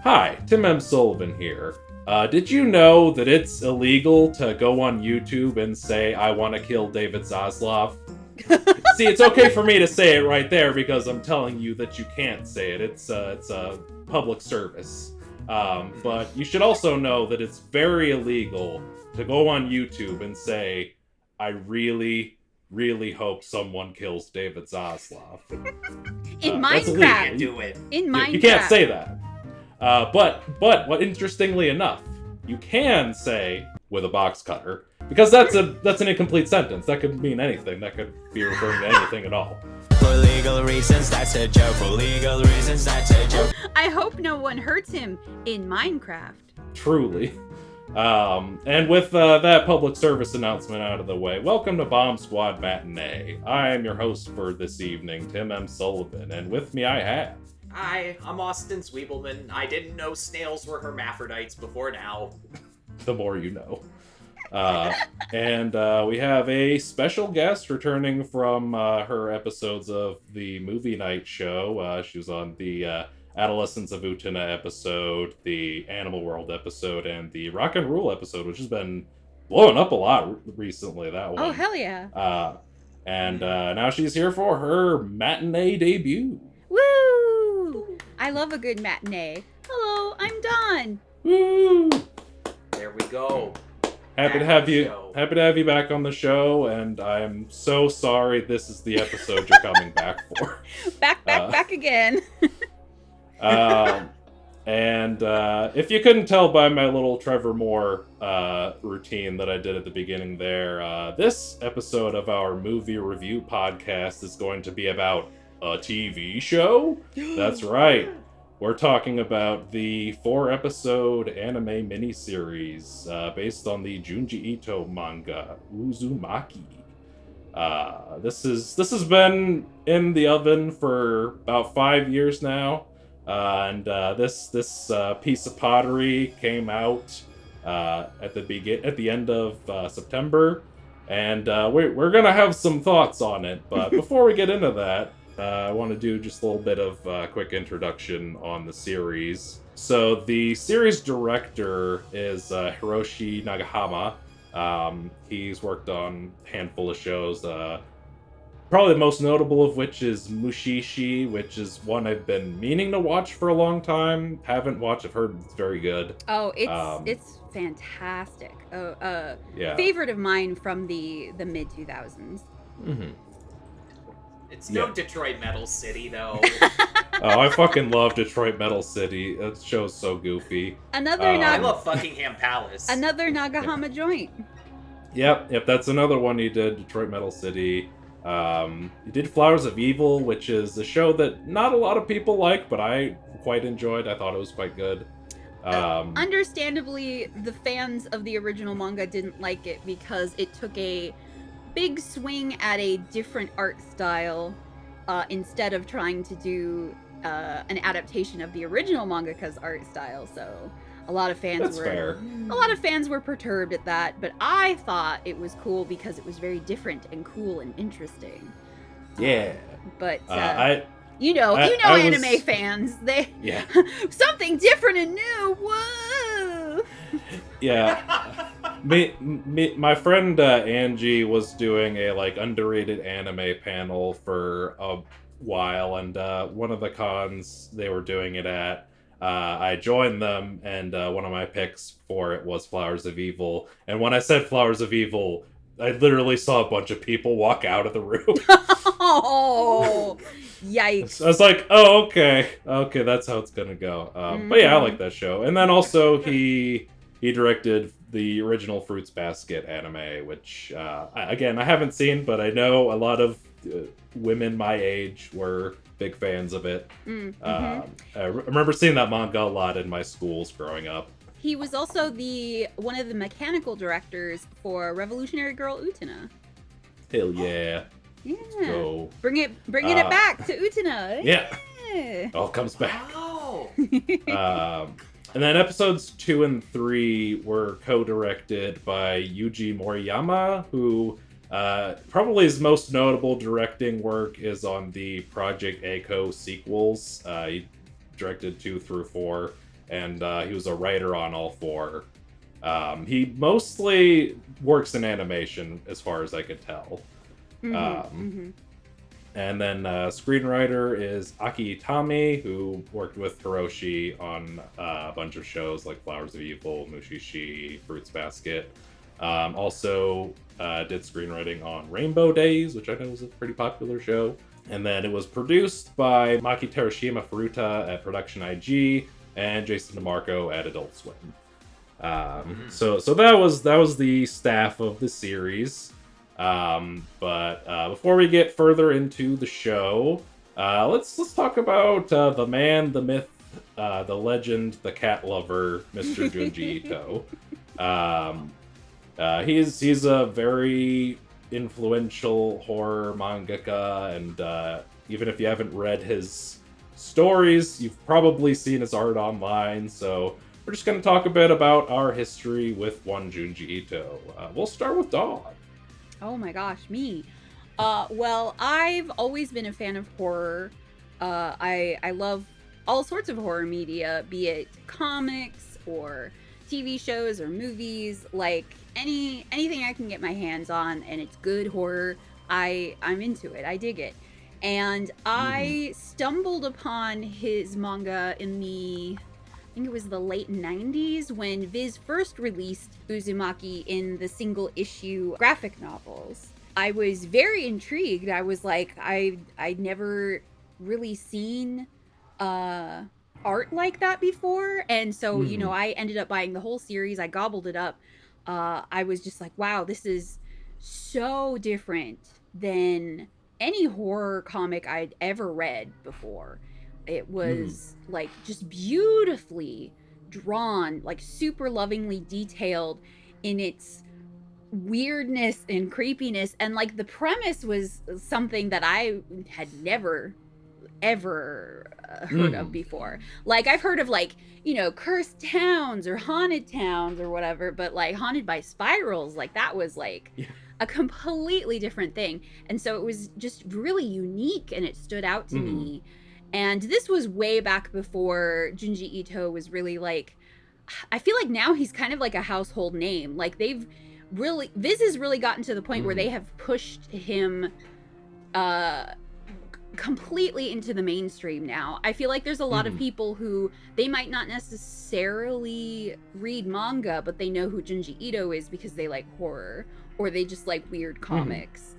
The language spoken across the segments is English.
Hi, Tim M. Sullivan here. Did you know that it's illegal to go on YouTube and say, I want to kill David Zaslav? See, it's okay for me to say it right there because I'm telling you that you can't say it. It's a public service. But you should also know that it's very illegal to go on YouTube and say, I really, really hope someone kills David Zaslav. In Minecraft. Do it. In Minecraft. You can't say that. But what interestingly enough, you can say with a box cutter, because that's an incomplete sentence. That could mean anything. That could be referring to anything at all. For legal reasons, that's a joke. For legal reasons, that's a joke. I hope no one hurts him in Minecraft. Truly. And with that public service announcement out of the way, welcome to Bomb Squad Matinee. I am your host for this evening, Tim M. Sullivan, and with me I have... Hi, I'm Austin Sweebelman. I didn't know snails were hermaphrodites before now. The more you know. And we have a special guest returning from her episodes of the Movie Night show. She was on the Adolescence of Utena episode, the Animal World episode, and the Rock and Roll episode, which has been blowing up a lot recently, that one. Oh, hell yeah. And now she's here for her matinee debut. Woo! I love a good matinee. Hello, I'm Dawn. Woo! There we go. Happy to have you back on the show, and I'm so sorry this is the episode you're coming back for. Back again. And if you couldn't tell by my little Trevor Moore routine that I did at the beginning there, this episode of our movie review podcast is going to be about a TV show? That's right. We're talking about the 4-episode anime miniseries based on the Junji Ito manga, Uzumaki. This has been in the oven for about 5 years now. And this piece of pottery came out at the end of September, and we're gonna have some thoughts on it. But before we get into that, I want to do just a little bit of quick introduction on the series. So the series director is Hiroshi Nagahama. He's worked on a handful of shows. Probably the most notable of which is Mushishi, which is one I've been meaning to watch for a long time. Haven't watched. I've heard it's very good. Oh, it's fantastic. Yeah. Favorite of mine from the mid 2000s. Mm-hmm. It's no Detroit Metal City, though. Oh, I fucking love Detroit Metal City. That show's so goofy. I love Buckingham Palace. Another Nagahama joint. Yep. That's another one he did. Detroit Metal City. He did Flowers of Evil, which is a show that not a lot of people like, but I quite enjoyed. I thought it was quite good. Understandably, the fans of the original manga didn't like it because it took a big swing at a different art style instead of trying to do an adaptation of the original manga's art style. So a lot of fans were perturbed at that, but I thought it was cool because it was very different and cool and interesting. Yeah. But I anime fans, they something different and new. Whoa. Yeah. My friend Angie was doing a underrated anime panel for a while, and one of the cons they were doing it at, I joined them, and one of my picks for it was Flowers of Evil. And when I said Flowers of Evil, I literally saw a bunch of people walk out of the room. Oh, yikes. I was like, oh, okay, that's how it's gonna go. But yeah, I like that show. And then also he directed the original Fruits Basket anime, which, again, I haven't seen, but I know a lot of women my age were big fans of it. I remember seeing that manga a lot in my schools growing up. He was also one of the mechanical directors for Revolutionary Girl Utena. Hell yeah. Yeah. Let's go. Bringing it back to Utena. Yeah. It all comes back. Oh. And then episodes 2 and 3 were co-directed by Yuji Moriyama, who probably his most notable directing work is on the Project Echo sequels. He directed 2 through 4, and he was a writer on all 4. He mostly works in animation, as far as I could tell. And then screenwriter is Aki Itami, who worked with Hiroshi on a bunch of shows like Flowers of Evil, Mushishi, Fruits Basket. Also did screenwriting on Rainbow Days, which I know was a pretty popular show. And then it was produced by Maki Terashima Furuta at Production IG and Jason DeMarco at Adult Swim. So that was the staff of the series. But before we get further into the show, let's talk about the man, the myth, the legend, the cat lover, Mr. Junji Ito. He's a very influential horror mangaka, and even if you haven't read his stories, you've probably seen his art online. So we're just going to talk a bit about our history with one Junji Ito. We'll start with Dawn. Oh my gosh, me. Well, I've always been a fan of horror. I love all sorts of horror media, be it comics or TV shows or movies, like anything I can get my hands on and it's good horror, I'm into it. I dig it. And I stumbled upon his manga in I think it was the late 90s when Viz first released Uzumaki in the single issue graphic novels. I was very intrigued. I was like, I'd never really seen art like that before. And so, you know, I ended up buying the whole series. I gobbled it up. I was just like, wow, this is so different than any horror comic I'd ever read before. It was like just beautifully drawn, like super lovingly detailed in its weirdness and creepiness. And like the premise was something that I had never ever heard of before. Like I've heard of like, you know, cursed towns or haunted towns or whatever, but like haunted by spirals, like that was like a completely different thing. And so it was just really unique and it stood out to me. And this was way back before Junji Ito was really like, I feel like now he's kind of like a household name. Like Viz has really gotten to the point where they have pushed him completely into the mainstream now. I feel like there's a lot of people who, they might not necessarily read manga, but they know who Junji Ito is because they like horror, or they just like weird comics.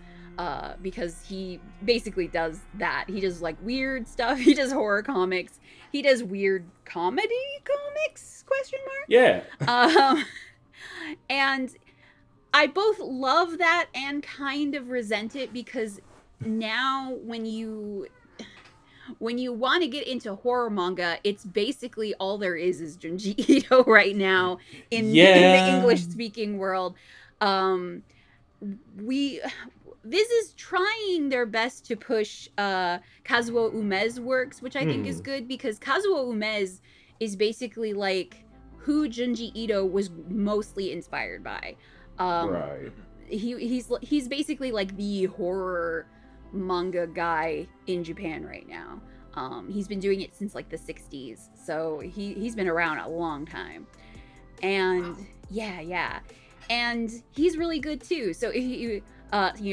Because he basically does that. He does like weird stuff. He does horror comics. He does weird comedy comics? ? Yeah. And I both love that and kind of resent it, because now when you want to get into horror manga, it's basically all there is Junji Ito right now in the English speaking world. Viz is trying their best to push Kazuo Ume's works, which I think is good, because Kazuo Ume is basically like who Junji Ito was mostly inspired by. Right. He's basically like the horror manga guy in Japan right now. He's been doing it since like the 60s, so he's been around a long time. And yeah. And he's really good too. So if you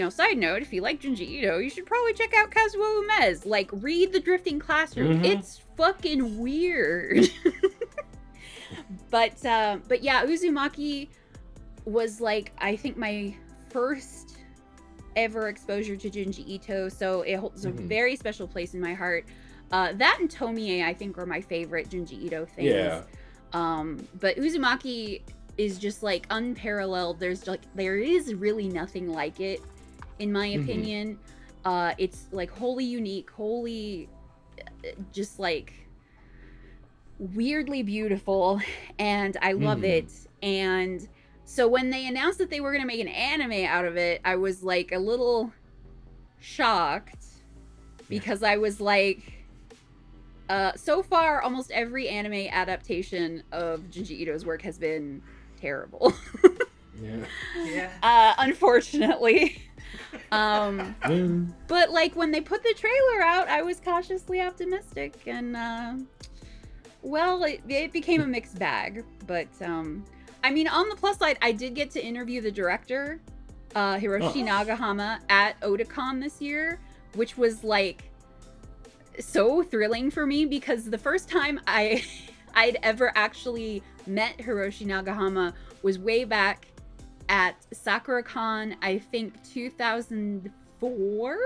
side note, if you like Junji Ito, you should probably check out Kazuo Ume's. Like, read The Drifting Classroom. It's fucking weird. But yeah, Uzumaki was like, I think my first ever exposure to Junji Ito, so it holds a very special place in my heart. That and Tomie, I think, are my favorite Junji Ito things. Yeah. But Uzumaki is just like unparalleled. There is really nothing like it, in my opinion. It's like wholly unique, wholly just like weirdly beautiful, and I love it. And so when they announced that they were going to make an anime out of it, I was like a little shocked, because I was like, so far almost every anime adaptation of Junji Ito's work has been terrible. Unfortunately. But like when they put the trailer out, I was cautiously optimistic, and Well, it became a mixed bag, but I mean, on the plus side, I did get to interview the director, Hiroshi Nagahama, at Otakon this year, which was like so thrilling for me because the first time I'd ever actually met Hiroshi Nagahama was way back at SakuraCon, I think 2004,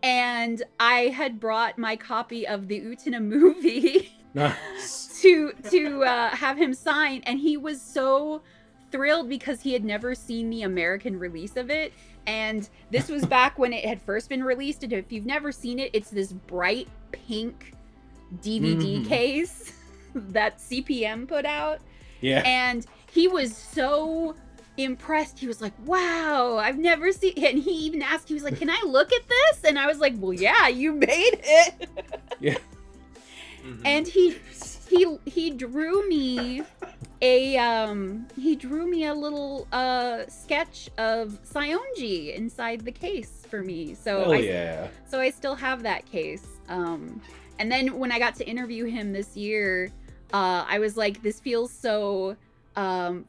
and I had brought my copy of the Utena movie to have him sign, and he was so thrilled because he had never seen the American release of it. And this was back when it had first been released, and if you've never seen it, it's this bright pink DVD case that CPM put out. Yeah. And he was so impressed. He was like, wow, I've never seen it. And he even asked, he was like, can I look at this? And I was like, well, yeah, you made it. Yeah. And he drew me a little sketch of Saionji inside the case for me. So so I still have that case. And then when I got to interview him this year, I was like, this feels so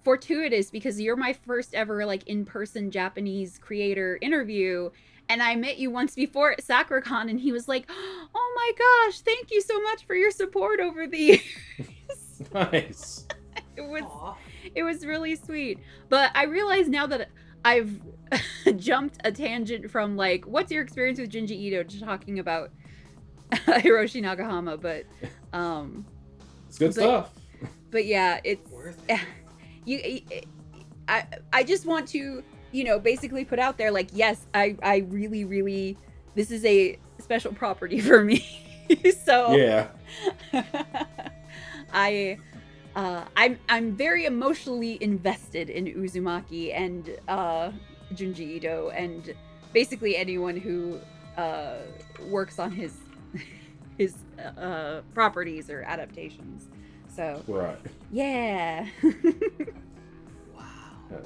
fortuitous because you're my first ever like in-person Japanese creator interview. And I met you once before at SakuraCon, and he was like, oh my gosh, thank you so much for your support over the years. Nice. It was really sweet. But I realize now that I've jumped a tangent from like, what's your experience with Junji Ito, to talking about Hiroshi Nagahama, but it's good stuff. But yeah, it's worth it. I just want to, you know, basically put out there like, yes, I really, really, this is a special property for me. So yeah. I'm very emotionally invested in Uzumaki and Junji Ito and basically anyone who works on his properties or adaptations. So right. Yeah. Wow.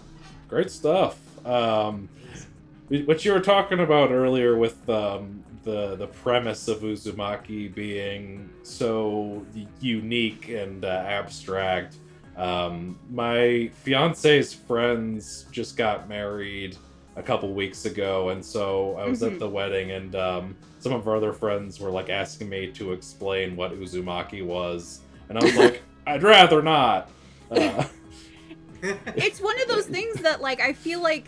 Great stuff. What you were talking about earlier with the premise of Uzumaki being so unique and abstract. My fiance's friends just got married a couple weeks ago, and so I was at the wedding, and some of our other friends were like asking me to explain what Uzumaki was, and I was like, I'd rather not. It's one of those things that like I feel like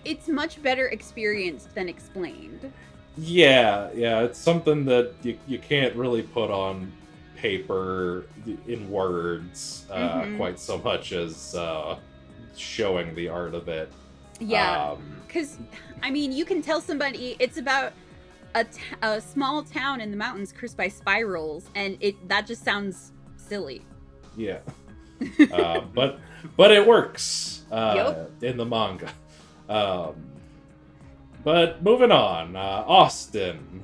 it's much better experienced than explained. Yeah, it's something that you can't really put on paper in words quite so much as showing the art of it. Yeah, because I mean, you can tell somebody it's about a small town in the mountains cursed by spirals, and that just sounds silly. Yeah, but it works in the manga. But moving on, Austin,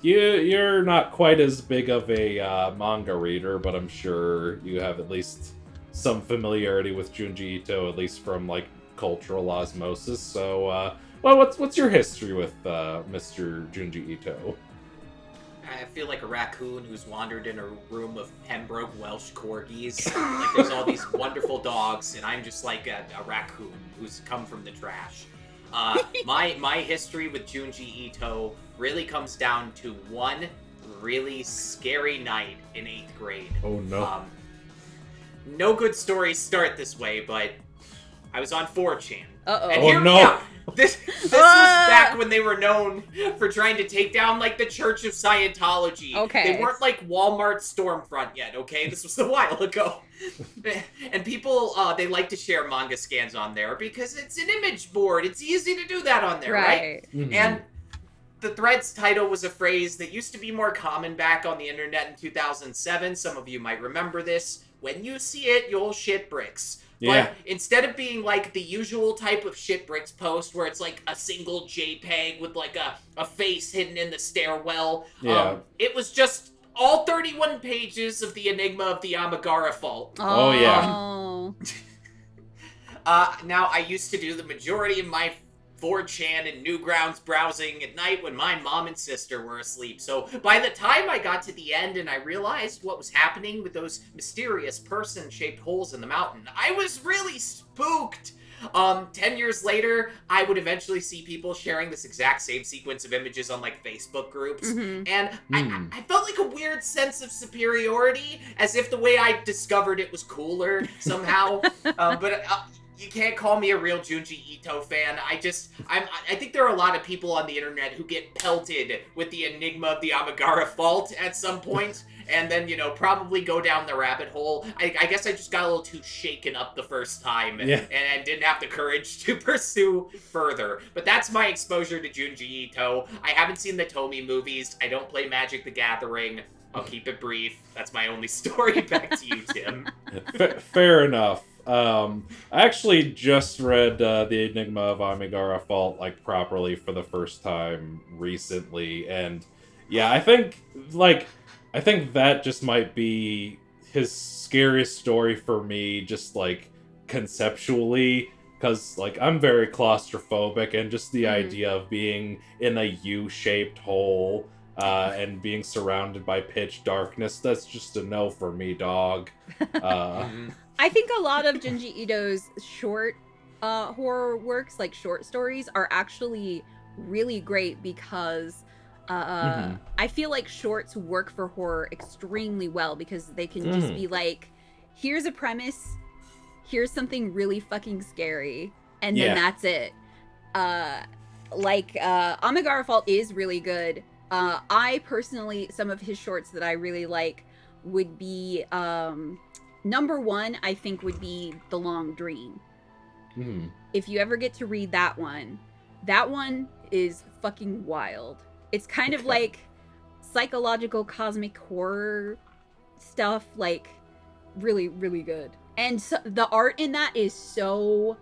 you're not quite as big of a manga reader, but I'm sure you have at least some familiarity with Junji Ito, at least from like cultural osmosis. So, well, what's your history with Mr. Junji Ito? I feel like a raccoon who's wandered in a room of Pembroke Welsh corgis. Like there's all these wonderful dogs, and I'm just like a raccoon who's come from the trash. My history with Junji Ito really comes down to one really scary night in 8th grade. Oh no. No good stories start this way, but I was on 4chan. Uh-oh. And Oh no. This was back when they were known for trying to take down, like, the Church of Scientology. Okay. They weren't, like, Walmart Stormfront yet, okay? This was a while ago. And people, they like to share manga scans on there because it's an image board. It's easy to do that on there, right? Mm-hmm. And the thread's title was a phrase that used to be more common back on the internet in 2007. Some of you might remember this. When you see it, you'll shit bricks. Yeah. But instead of being like the usual type of shit bricks post where it's like a single JPEG with like a face hidden in the stairwell, it was just all 31 pages of the Enigma of the Amagara Fault. Oh, yeah. Oh. Now, I used to do the majority of my 4chan and Newgrounds browsing at night when my mom and sister were asleep. So by the time I got to the end and I realized what was happening with those mysterious person-shaped holes in the mountain, I was really spooked. 10 years later, I would eventually see people sharing this exact same sequence of images on, like, Facebook groups, and I felt like a weird sense of superiority, as if the way I discovered it was cooler, somehow. But you can't call me a real Junji Ito fan. I think there are a lot of people on the internet who get pelted with the enigma of the Amigara Fault at some point, and then, you know, probably go down the rabbit hole. I guess I just got a little too shaken up the first time, and didn't have the courage to pursue further. But that's my exposure to Junji Ito. I haven't seen the Tomy movies. I don't play Magic the Gathering. I'll keep it brief. That's my only story. Back to you, Tim. Fair enough. I actually just read The Enigma of Amigara Fault, like, properly for the first time recently, and yeah, I think that just might be his scariest story for me, just, like, conceptually, because, like, I'm very claustrophobic, and just the idea of being in a U-shaped hole, and being surrounded by pitch darkness, that's just a no for me, dog. I think a lot of Junji Ito's short horror works, like short stories, are actually really great because I feel like shorts work for horror extremely well because they can just be like, here's a premise, here's something really fucking scary, and then that's it. Amigara Fault is really good. I personally, some of his shorts that I really like would be, number one, I think, would be The Long Dream. If you ever get to read that one is fucking wild. It's kind of like psychological cosmic horror stuff, like, really, really good. And so, the art in that is so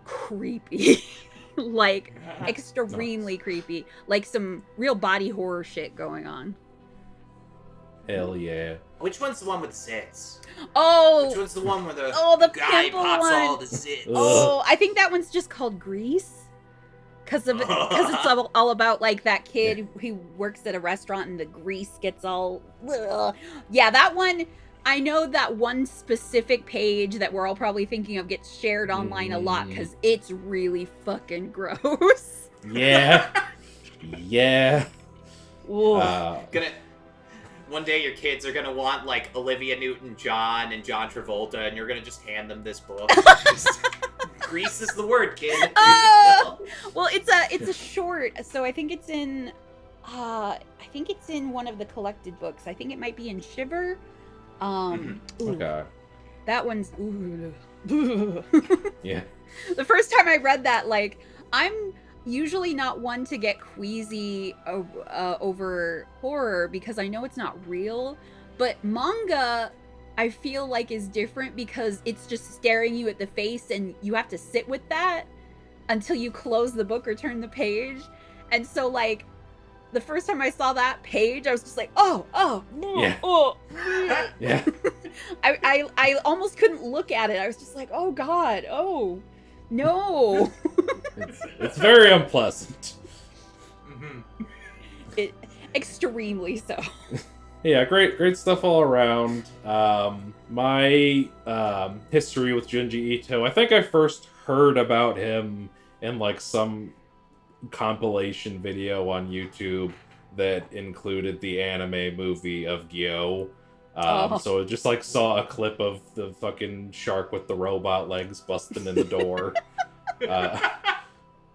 creepy. Like, extremely creepy. Like some real body horror shit going on. Hell yeah. Which one's the one with zits? Oh! Which one's the one where the guy pimple pops one. all the zits? Oh, I think that one's just called Grease. Because it's all about, like, that kid who works at a restaurant and the grease gets all... Ugh. Yeah, that one... I know that one specific page that we're all probably thinking of gets shared online a lot because it's really fucking gross. Yeah. Yeah. One day your kids are gonna want, like, Olivia Newton-John and John Travolta, and you're gonna just hand them this book. Grease is the word, kid. Well, it's a short, so I think it's in one of the collected books. I think it might be in Shiver. Okay. That one's Yeah. The first time I read that, like, I'm usually not one to get queasy over horror because I know it's not real, but manga I feel like is different because it's just staring you at the face and you have to sit with that until you close the book or turn the page. And so, like, the first time I saw that page, I was just like, yeah. Yeah. I almost couldn't look at it. I was just like, oh God, oh no. It's very unpleasant. It extremely so. Yeah, great stuff all around. My history with Junji Ito, I think I first heard about him in, like, some compilation video on YouTube that included the anime movie of Gyo. So I just, like, saw a clip of the fucking shark with the robot legs busting in the door.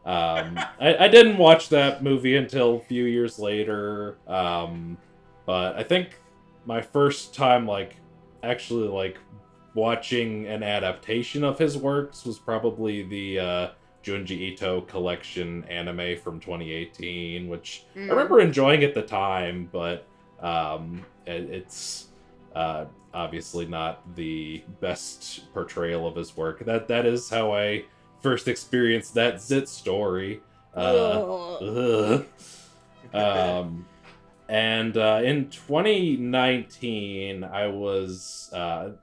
I didn't watch that movie until a few years later. But I think my first time, like, actually, like, watching an adaptation of his works was probably the Junji Ito collection anime from 2018, which I remember enjoying at the time, but it's obviously not the best portrayal of his work. That is how I first experienced that Zit story. And in 2019, I was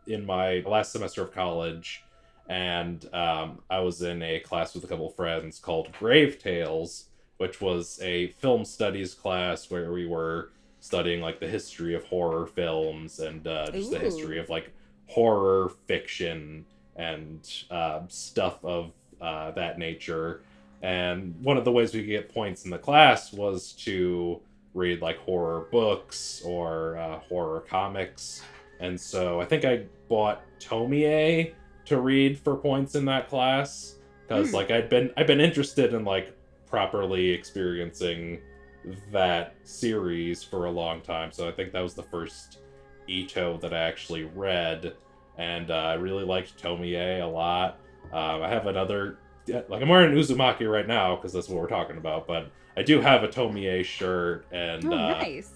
in my last semester of college, and I was in a class with a couple friends called Grave Tales, which was a film studies class where we were studying like the history of horror films and just the history of like horror fiction and stuff of that nature. And one of the ways we could get points in the class was to read like horror books or horror comics. And so I think I bought Tomie to read for points in that class because like I've been interested in like properly experiencing that series for a long time. So I think that was the first Ito that I actually read, and I really liked Tomie a lot. I have another, like I'm wearing Uzumaki right now because that's what we're talking about, but I do have a Tomie shirt, and nice.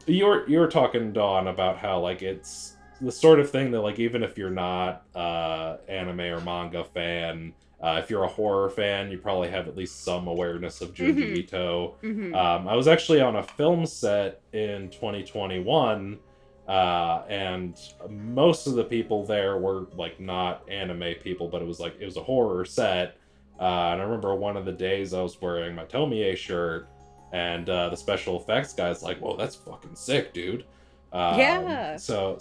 You were talking, Dawn, about how like it's the sort of thing that like even if you're not anime or manga fan, if you're a horror fan, you probably have at least some awareness of Junji Ito. I was actually on a film set in 2021, and most of the people there were like not anime people, but it was a horror set. And I remember one of the days I was wearing my Tomie shirt, and the special effects guy's like, "Whoa, that's fucking sick, dude." Yeah. So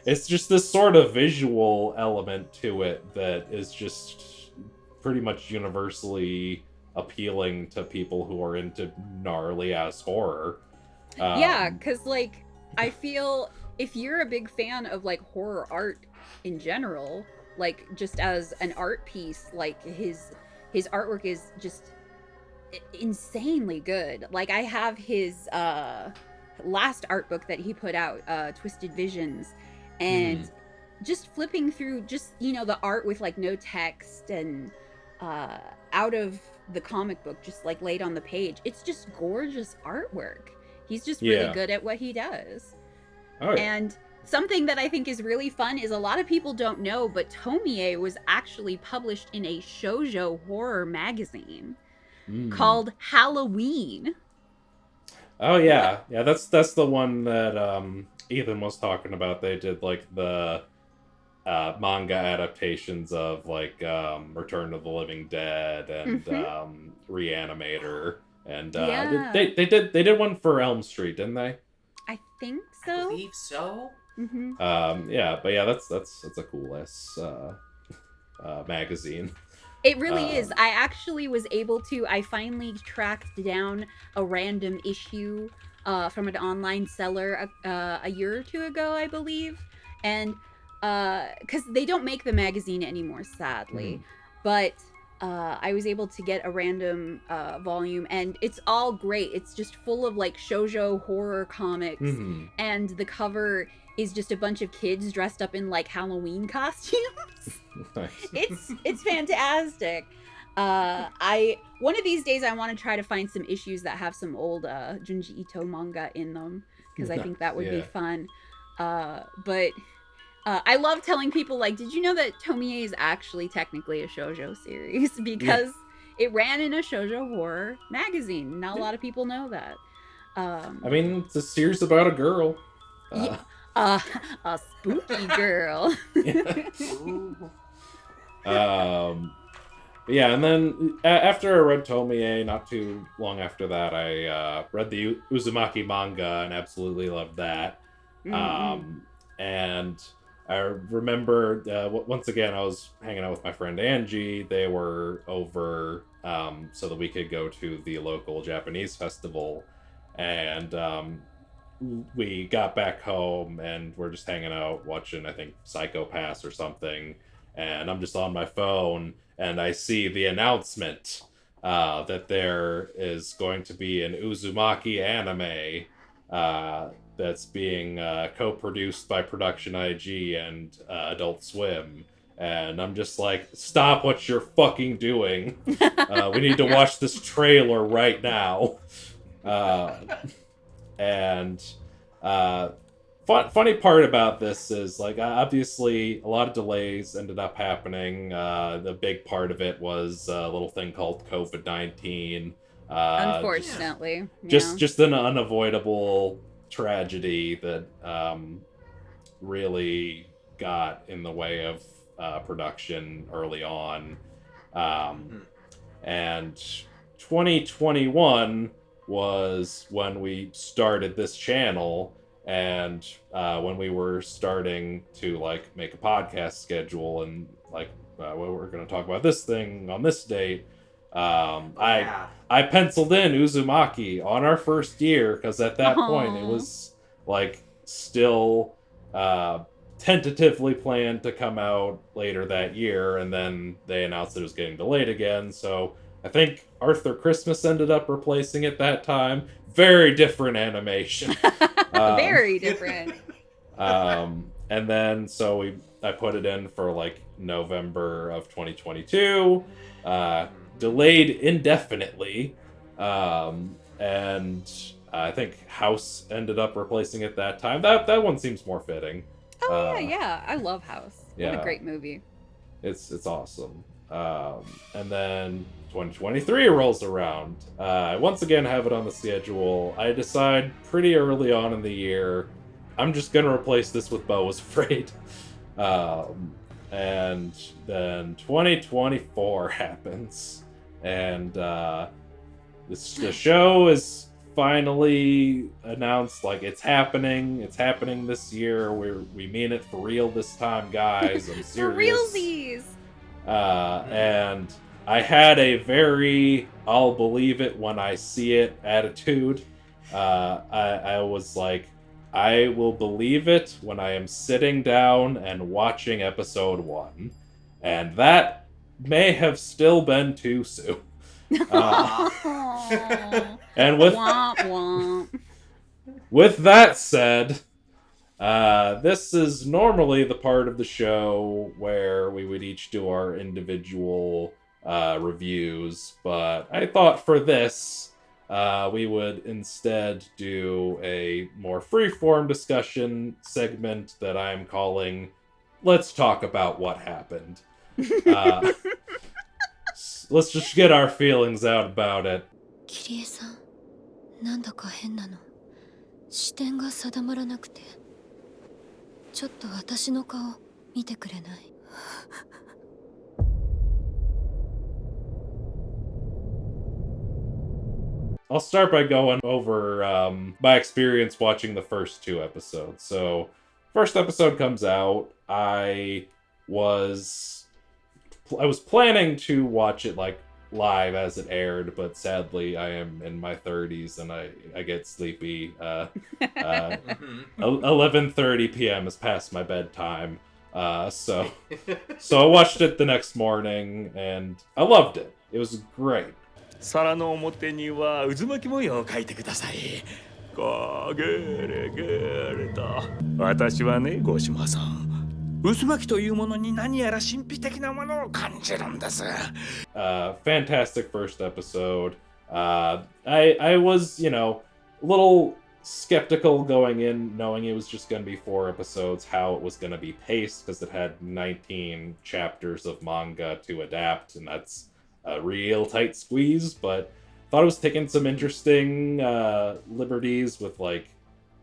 it's just this sort of visual element to it that is just pretty much universally appealing to people who are into gnarly ass horror. Yeah, because like I feel if you're a big fan of like horror art in general, like just as an art piece, like his artwork is just insanely good. Like I have his last art book that he put out, Twisted Visions, and just flipping through just, you know, the art with like no text and out of the comic book just like laid on the page. It's just gorgeous artwork. He's just really good at what he does. Oh, yeah. And something that I think is really fun is a lot of people don't know, but Tomie was actually published in a shoujo horror magazine called Halloween. Oh yeah, yeah. That's the one that Ethan was talking about. They did like the manga adaptations of like Return of the Living Dead and Reanimator, and they did one for Elm Street, didn't they? I think so. I believe so. Yeah, but yeah, that's a cool ass magazine. It really is. I actually was able to, I finally tracked down a random issue from an online seller a year or two ago, I believe. And because they don't make the magazine anymore, sadly. But I was able to get a random volume, and it's all great. It's just full of like shoujo horror comics. And the cover is just a bunch of kids dressed up in like Halloween costumes. Nice. It's fantastic. One of these days I want to try to find some issues that have some old Junji Ito manga in them, because I think that would be fun. But I love telling people, like, did you know that Tomie is actually technically a shoujo series because it ran in a shoujo horror magazine. Not a lot of people know that. I mean, it's a series about a girl. A spooky girl. Yeah, and then after I read Tomie, not too long after that, I read the Uzumaki manga and absolutely loved that. And I remember, once again, I was hanging out with my friend Angie. They were over so that we could go to the local Japanese festival. And we got back home and we're just hanging out watching, I think, Psycho Pass or something. And I'm just on my phone and I see the announcement that there is going to be an Uzumaki anime that's being co-produced by Production IG and Adult Swim. And I'm just like, stop what you're fucking doing. We need to watch this trailer right now. Funny part about this is, like, obviously a lot of delays ended up happening. The big part of it was a little thing called COVID-19. Unfortunately. Just an unavoidable tragedy that really got in the way of production early on. And 2021 was when we started this channel, and when we were starting to like make a podcast schedule and like we're going to talk about this thing on this date. I penciled in Uzumaki on our first year because at that point it was like still tentatively planned to come out later that year, and then they announced that it was getting delayed again. So I think Arthur Christmas ended up replacing it that time. Very different animation. Very different. And then so I put it in for like November of 2022. Delayed indefinitely. And I think House ended up replacing it that time. That one seems more fitting. Oh yeah. I love House. Yeah. What a great movie. It's awesome. And then 2023 rolls around. I once again have it on the schedule. I decide pretty early on in the year, I'm just gonna replace this with Beau Was Afraid. And then 2024 happens, and the show is finally announced, like it's happening this year. We mean it for real this time, guys. I'm serious. For realsies. And I had a very I'll believe it when I see it attitude. I was like, I will believe it when I am sitting down and watching episode 1. And that may have still been too soon. And Womp womp. with that said, this is normally the part of the show where we would each do our individual reviews, but I thought for this, we would instead do a more free-form discussion segment that I'm calling Let's Talk About What Happened. Let's just get our feelings out about it. キリエさん、なんだか変なの。視点が定まらなくて。ちょっと私の顔見てくれない？ I'll start by going over my experience watching the first 2 episodes. So, first episode comes out. I was planning to watch it like live as it aired, but sadly I am in my 30s and I get sleepy. 11:30 p.m. is past my bedtime. So I watched it the next morning and I loved it. It was great. 皿の表には渦巻き模様を描いてください。こうぐるぐると。私はね、ゴシマさん。渦巻きというものに何やら神秘的なものを感じるんです。Fantastic first episode. I was, a little skeptical going in, knowing it was just going to be 4 episodes, how it was going to be paced, because it had 19 chapters of manga to adapt, and that's a real tight squeeze, but thought it was taking some interesting liberties with like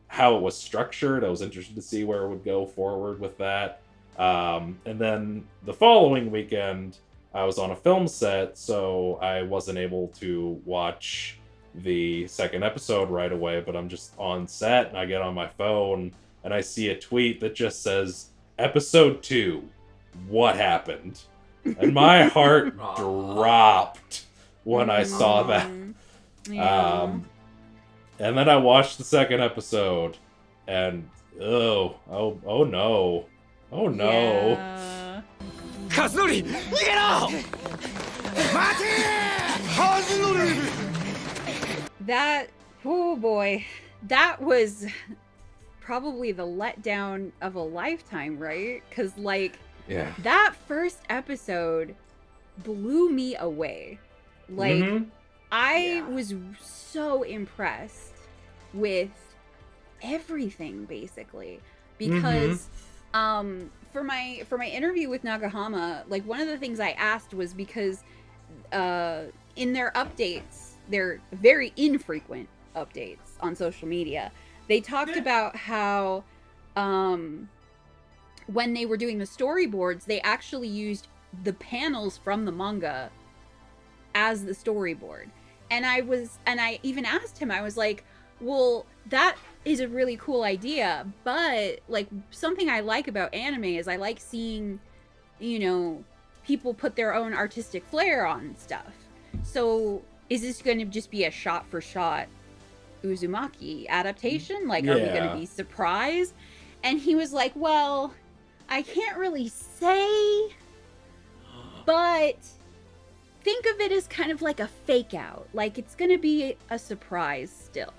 how it was structured. I was interested to see where it would go forward with that. And then the following weekend, I was on a film set, so I wasn't able to watch the second episode right away, but I'm just on set and I get on my phone and I see a tweet that just says, Episode 2, what happened? And my heart dropped when I saw that. Yeah. And then I watched the second episode, and oh no. Yeah. カズノリ、逃げろ！待て！カズノリ！ Oh boy, that was probably the letdown of a lifetime, right? Because Yeah. that first episode blew me away. I was so impressed with everything, basically, because for my interview with Nagahama, like one of the things I asked was because in their updates, they're very infrequent updates on social media, they talked about how when they were doing the storyboards, they actually used the panels from the manga as the storyboard. And I even asked him, I was like, well, that is a really cool idea, but like something I like about anime is I like seeing, you know, people put their own artistic flair on stuff. So is this going to just be a shot for shot Uzumaki adaptation? Like, are we going to be surprised? And he was like, well, I can't really say, but think of it as kind of like a fake out. Like, it's going to be a surprise still.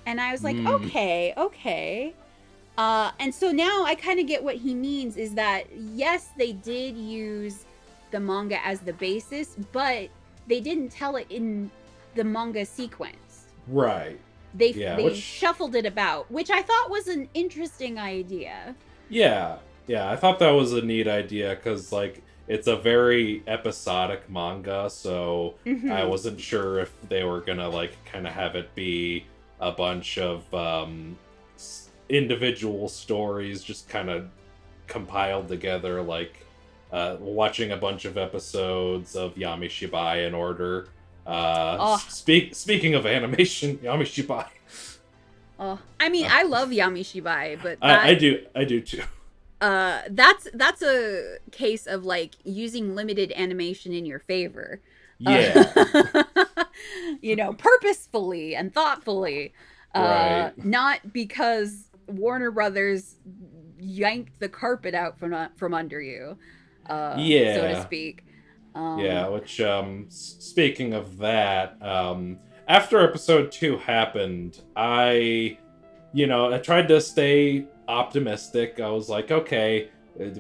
And I was like, okay. And so now I kind of get what he means is that, yes, they did use the manga as the basis, but they didn't tell it in the manga sequence. Right. They shuffled it about, which I thought was an interesting idea. Yeah, I thought that was a neat idea because, like, it's a very episodic manga, so I wasn't sure if they were gonna, like, kind of have it be a bunch of individual stories just kind of compiled together, like watching a bunch of episodes of Yamishibai in order. Speaking of animation, Yamishibai. I mean, I love Yamishibai, but I do too. That's a case of like using limited animation in your favor. Yeah. You know, purposefully and thoughtfully. Right. Not because Warner Brothers yanked the carpet out from under you. So to speak. Which, speaking of that, after episode 2 happened, I tried to stay optimistic. I was like, okay,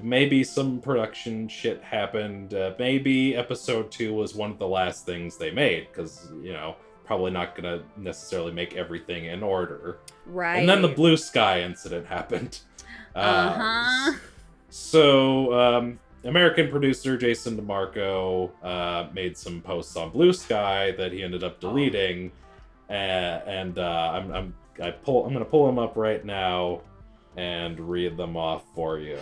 maybe some production shit happened. Maybe episode 2 was one of the last things they made, because, probably not gonna necessarily make everything in order. Right. And then the Blue Sky incident happened. So, American producer Jason DeMarco made some posts on Blue Sky that he ended up deleting, and I'm gonna pull them up right now and read them off for you.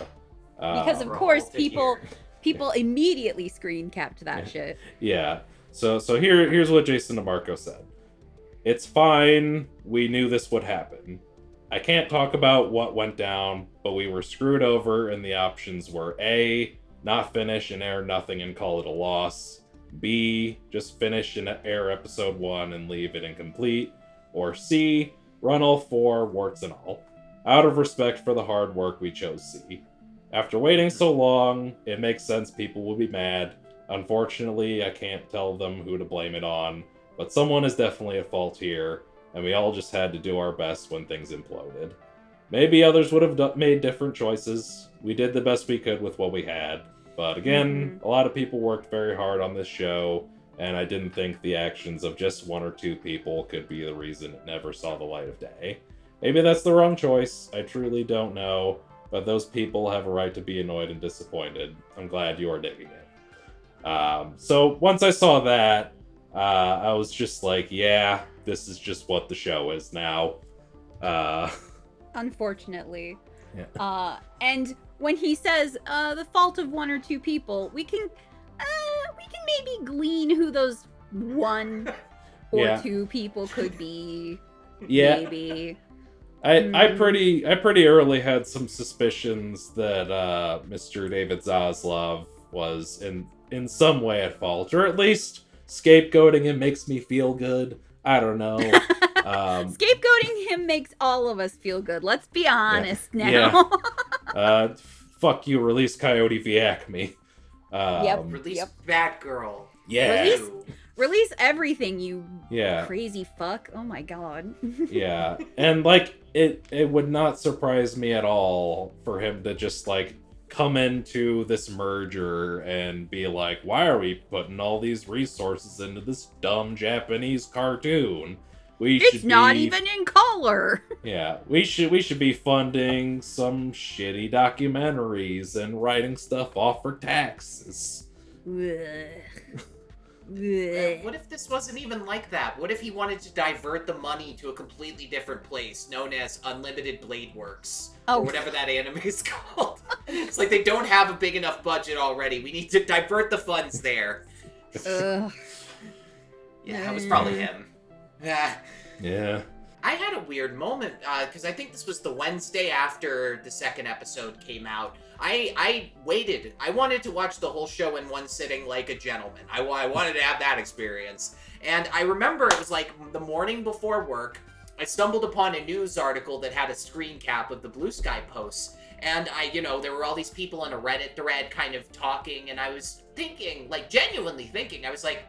Because of course people immediately screen capped that shit. Yeah. So here's what Jason DeMarco said. It's fine. We knew this would happen. I can't talk about what went down, but we were screwed over, and the options were A, not finish and air nothing and call it a loss. B, just finish and air episode 1 and leave it incomplete. Or C, run all 4, warts and all. Out of respect for the hard work, we chose C. After waiting so long, it makes sense people will be mad. Unfortunately, I can't tell them who to blame it on, but someone is definitely at fault here, and we all just had to do our best when things imploded. Maybe others would have made different choices. We did the best we could with what we had. But again, a lot of people worked very hard on this show, and I didn't think the actions of just 1 or 2 people could be the reason it never saw the light of day. Maybe that's the wrong choice. I truly don't know, but those people have a right to be annoyed and disappointed. I'm glad you are digging it. So once I saw that, I was just like, yeah, this is just what the show is now. Unfortunately. Yeah. And when he says the fault of 1 or 2 people, we can maybe glean who those 1 or 2 people could be. Yeah. Maybe. I pretty early had some suspicions that Mr. David Zaslav was in some way at fault, or at least scapegoating him makes me feel good. I don't know. Scapegoating him makes all of us feel good. Let's be honest now. Yeah. Fuck you, release Coyote v. Acme. Release Batgirl. Yeah. Release everything, you crazy fuck. Oh my god. Yeah. And like it would not surprise me at all for him to just like come into this merger and be like, why are we putting all these resources into this dumb Japanese cartoon? It's not even in color. Yeah, we should be funding some shitty documentaries and writing stuff off for taxes. What if this wasn't even like that? What if he wanted to divert the money to a completely different place, known as Unlimited Blade Works, or whatever that anime is called? It's like they don't have a big enough budget already. We need to divert the funds there. Ugh. Yeah, that was probably him. Yeah. I had a weird moment, because I think this was the Wednesday after the second episode came out. I waited. I wanted to watch the whole show in one sitting like a gentleman. I wanted to have that experience. And I remember it was like the morning before work, I stumbled upon a news article that had a screen cap of the Blue Sky posts. And there were all these people in a Reddit thread kind of talking, and I was thinking, like genuinely thinking, I was like,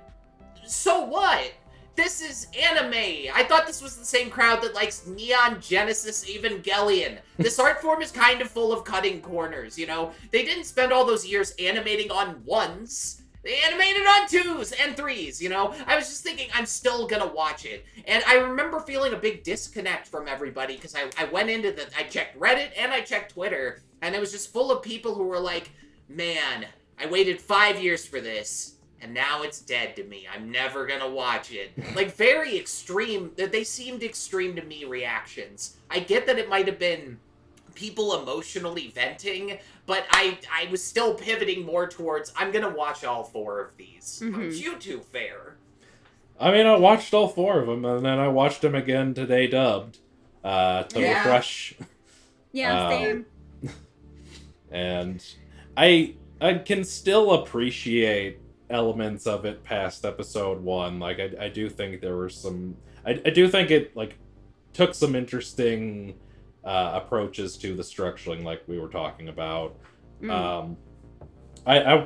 so what? This is anime. I thought this was the same crowd that likes Neon Genesis Evangelion. This art form is kind of full of cutting corners, you know? They didn't spend all those years animating on ones. They animated on 2s and 3s, you know? I was just thinking, I'm still gonna watch it. And I remember feeling a big disconnect from everybody, because I went into I checked Reddit and I checked Twitter, and it was just full of people who were like, man, I waited 5 years for this. And now it's dead to me. I'm never gonna watch it. Like, very extreme. They seemed extreme to me reactions. I get that it might have been people emotionally venting, but I was still pivoting more towards, I'm gonna watch all 4 of these. Mm-hmm. Aren't you two fair? I mean, I watched all 4 of them, and then I watched them again today dubbed to refresh. Yeah, same. And I can still appreciate elements of it past episode 1. Like, I do think there were some... I do think it, like, took some interesting approaches to the structuring, like we were talking about. I'll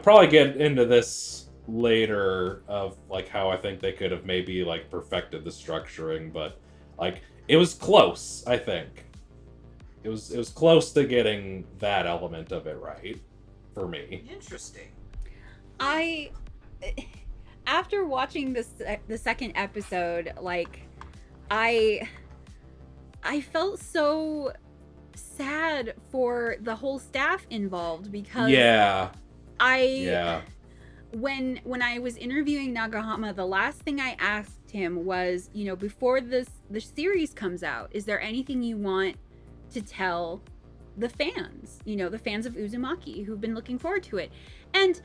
probably get into this later, of, like, how I think they could have maybe, like, perfected the structuring, but, like, it was close, I think. It was close to getting that element of it right, for me. Interesting. After watching the second episode, like, I felt so sad for the whole staff involved, because when I was interviewing Nagahama, the last thing I asked him was, before the series comes out, is there anything you want to tell the fans, the fans of Uzumaki who've been looking forward to it? And,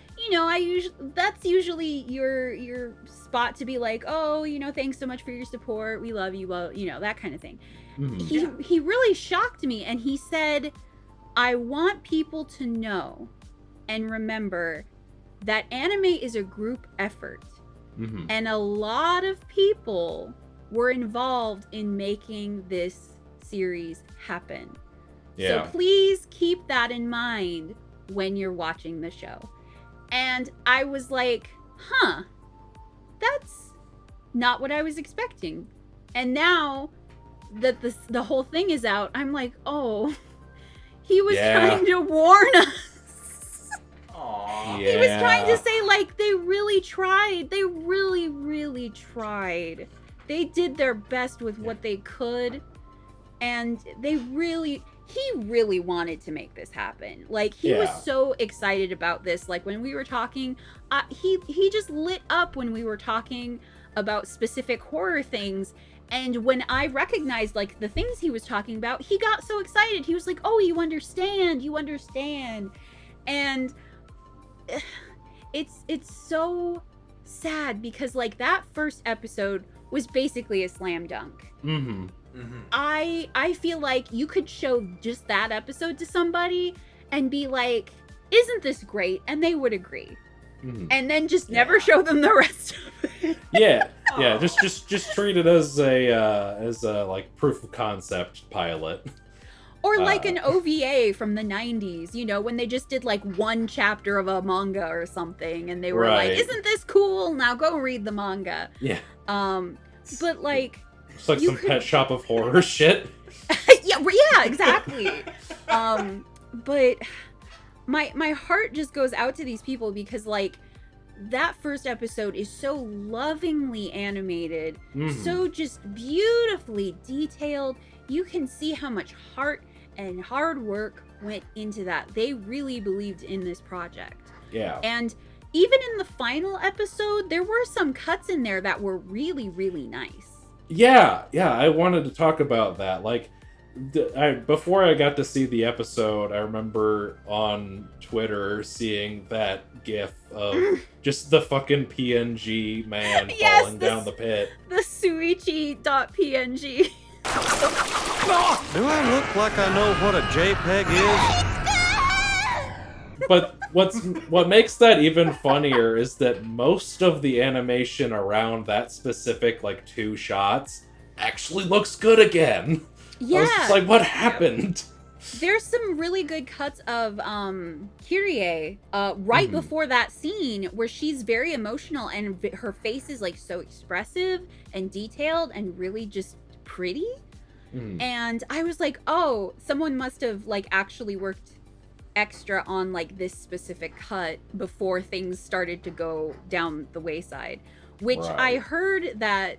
that's usually your spot to be like, oh, thanks so much for your support. We love you. Well, that kind of thing. Mm-hmm. He really shocked me, and he said, I want people to know and remember that anime is a group effort. Mm-hmm. And a lot of people were involved in making this series happen. Yeah. So please keep that in mind when you're watching the show. And I was like, that's not what I was expecting. And now that the whole thing is out, I'm like, oh, he was trying to warn us. Aww. He was trying to say, like, they really tried. They really, really tried. They did their best with what they could. And he really wanted to make this happen. Like, he was so excited about this. Like, when we were talking, he just lit up when we were talking about specific horror things. And when I recognized, like, the things he was talking about, he got so excited. He was like, oh, you understand. And it's so sad, because, like, that first episode was basically a slam dunk. Mm-hmm. Mm-hmm. I feel like you could show just that episode to somebody and be like, isn't this great? And they would agree. Mm-hmm. And then just never show them the rest of it. Yeah. Just treat it as a like proof of concept pilot. Or like an OVA from the 90s, when they just did like one chapter of a manga or something, and they were like, isn't this cool? Now go read the manga. Yeah. But like, it's like some Pet Shop of Horror shit. yeah, exactly. But my heart just goes out to these people, because like, that first episode is so lovingly animated, so just beautifully detailed. You can see how much heart and hard work went into that. They really believed in this project. Yeah. And even in the final episode, there were some cuts in there that were really, really nice. Yeah, I wanted to talk about that. Like, before I got to see the episode, I remember on Twitter seeing that gif of just the fucking PNG man falling down the pit. The Suichi.png. Do I look like I know what a JPEG is? But what makes that even funnier is that most of the animation around that specific, like, 2 shots actually looks good again. Yeah. I was just like, what happened? There's some really good cuts of Kyrie right before that scene where she's very emotional and her face is like so expressive and detailed and really just pretty. And I was like, oh, someone must have like actually worked extra on like this specific cut before things started to go down the wayside, which I heard that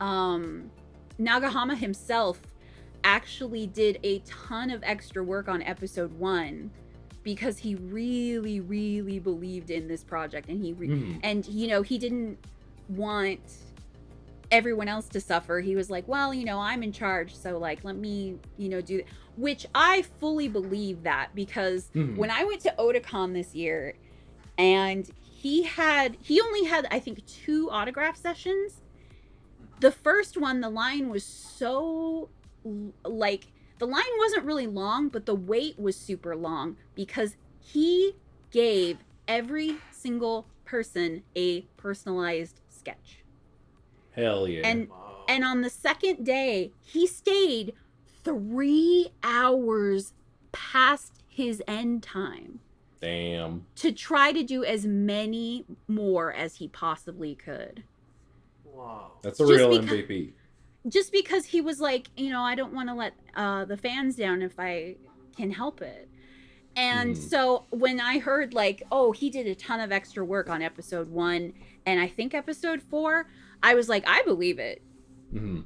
Nagahama himself actually did a ton of extra work on episode 1 because he really, really believed in this project, and and you know, he didn't want everyone else to suffer. He was like, well, you know, I'm in charge, so like let me, you know, do, which I fully believe that, because when I went to Otakon this year and he only had I think 2 autograph sessions. The first one, the line was so like, the line wasn't really long, but the wait was super long because he gave every single person a personalized sketch. Hell yeah. And on the second day, he stayed 3 hours past his end time. Damn. To try to do as many more as he possibly could. Whoa. That's a real MVP. Just because he was like, you know, I don't want to let the fans down if I can help it. And so when I heard like, oh, he did a ton of extra work on episode 1 and I think episode 4, I was like, I believe it.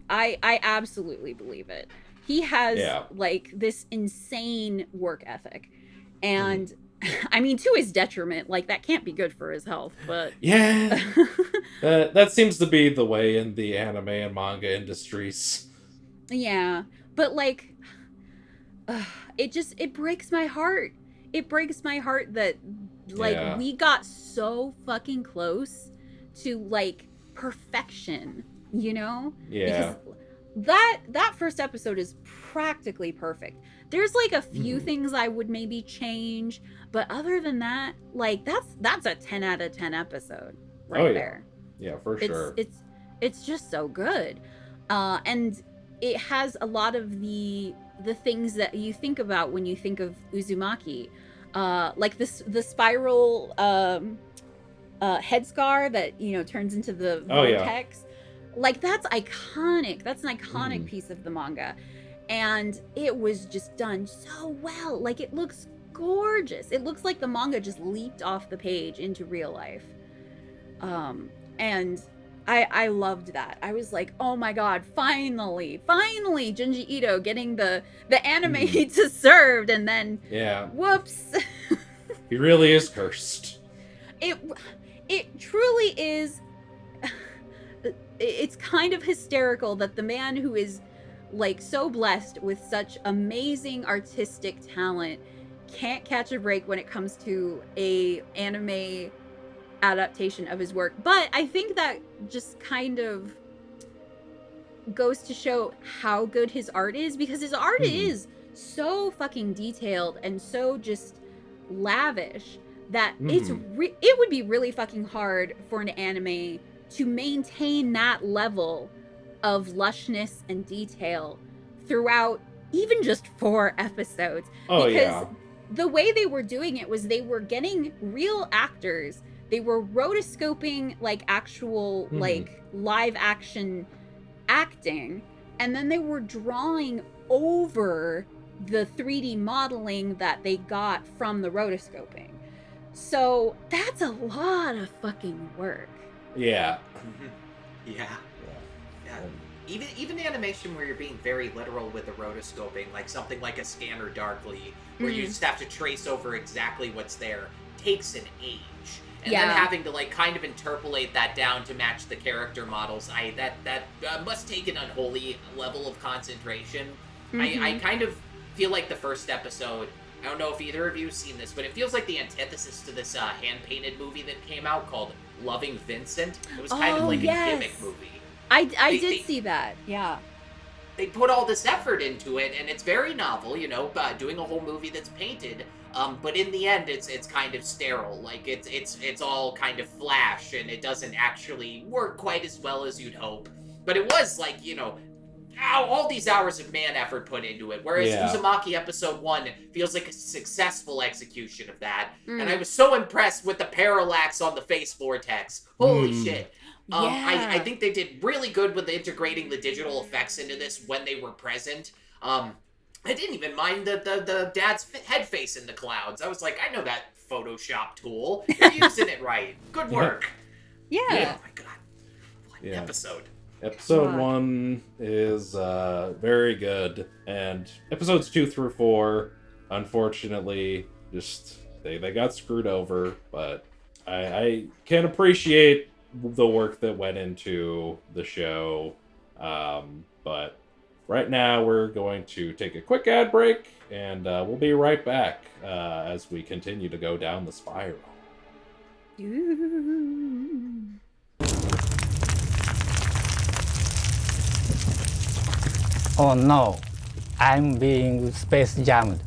I absolutely believe it. He has like this insane work ethic. And I mean, to his detriment, like that can't be good for his health, but yeah. That seems to be the way in the anime and manga industries. Yeah, but like, it breaks my heart. It breaks my heart that like we got so fucking close to like perfection, you know? Yeah. Because that first episode is practically perfect. There's like a few things I would maybe change, but other than that, like that's a 10 out of 10 episode right there. Yeah, for sure. It's just so good. And it has a lot of the things that you think about when you think of Uzumaki. Like the spiral headscar that, you know, turns into the vortex. Like that's iconic. That's an iconic piece of the manga. And it was just done so well. Like it looks gorgeous. It looks like the manga just leaped off the page into real life. And I loved that. I was like, oh my god, finally Junji Ito getting the anime he deserved, and then whoops. He really is cursed. It truly is. It's kind of hysterical that the man who is like so blessed with such amazing artistic talent can't catch a break when it comes to a anime adaptation of his work. But I think that just kind of goes to show how good his art is, because his art is so fucking detailed and so just lavish that it would be really fucking hard for an anime to maintain that level of lushness and detail throughout even just 4 episodes. Because the way they were doing it was they were getting real actors. They were rotoscoping like actual like live action acting, and then they were drawing over the 3D modeling that they got from the rotoscoping. So that's a lot of fucking work. Yeah. Yeah. Even the animation where you're being very literal with the rotoscoping, like something like a Scanner Darkly, where you just have to trace over exactly what's there, takes an age. And then having to like kind of interpolate that down to match the character models, that must take an unholy level of concentration. I kind of feel like the first episode, I don't know if either of you have seen this, but it feels like the antithesis to this hand-painted movie that came out called Loving Vincent. It was kind of like a gimmick movie. I did see that, yeah. They put all this effort into it, and it's very novel, you know, doing a whole movie that's painted. But in the end, it's kind of sterile. Like it's all kind of flash, and it doesn't actually work quite as well as you'd hope. But it was like, you know, all these hours of man effort put into it. Whereas Uzumaki episode 1 feels like a successful execution of that. And I was so impressed with the parallax on the face vortex. Holy shit. I think they did really good with integrating the digital effects into this when they were present. I didn't even mind the dad's head face in the clouds. I was like, I know that Photoshop tool. You're using it right. Good work. Yeah. Oh my god. What an episode. Episode 1 is very good, and episodes 2 through 4, unfortunately, just they got screwed over. But I can appreciate the work that went into the show. But right now, we're going to take a quick ad break, and we'll be right back as we continue to go down the spiral. Oh no, I'm being space jammed.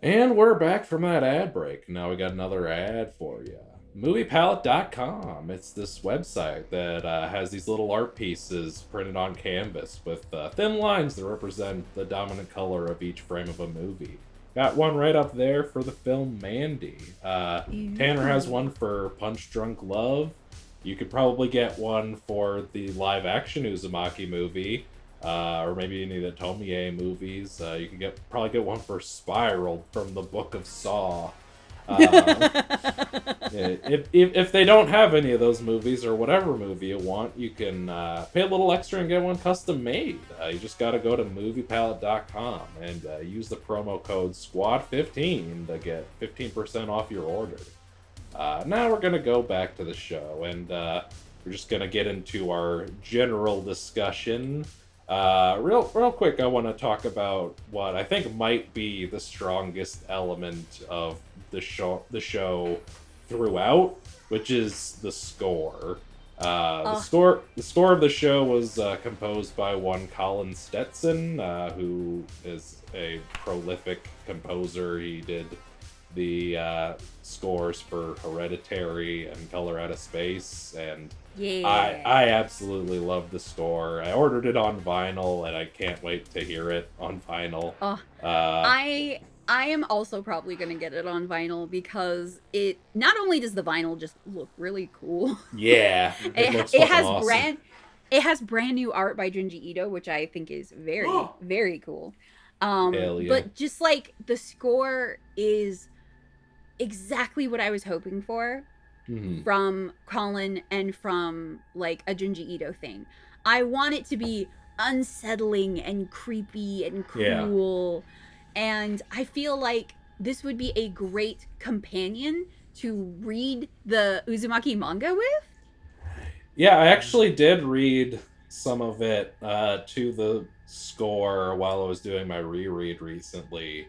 And we're back from that ad break. Now we got another ad for you. MoviePalette.com. It's this website that has these little art pieces printed on canvas with thin lines that represent the dominant color of each frame of a movie. Got one right up there for the film Mandy. Tanner has one for Punch Drunk Love. You could probably get one for the live-action Uzumaki movie, or maybe any of the Tomie movies. You can probably get one for Spiral from the Book of Saw. If they don't have any of those movies or whatever movie you want, you can pay a little extra and get one custom made. You just got to go to moviepalette.com and use the promo code SQUAD15 to get 15% off your order. Now we're going to go back to the show, and we're just going to get into our general discussion. Real quick, I want to talk about what I think might be the strongest element of the show throughout, which is the score. The score of the show was composed by one Colin Stetson, who is a prolific composer. He did the scores for Hereditary and Color Out of Space, and I absolutely love the score. I ordered it on vinyl, and I can't wait to hear it on vinyl. I am also probably going to get it on vinyl because it not only does the vinyl just look really cool. Yeah, it has awesome. It has brand new art by Junji Ito, which I think is very very cool. But just like the score is exactly what I was hoping for from Colin and from like a Junji Ito thing. I want it to be unsettling and creepy and cool. Yeah. And I feel like this would be a great companion to read the Uzumaki manga with. Yeah, I actually did read some of it to the score while I was doing my reread recently.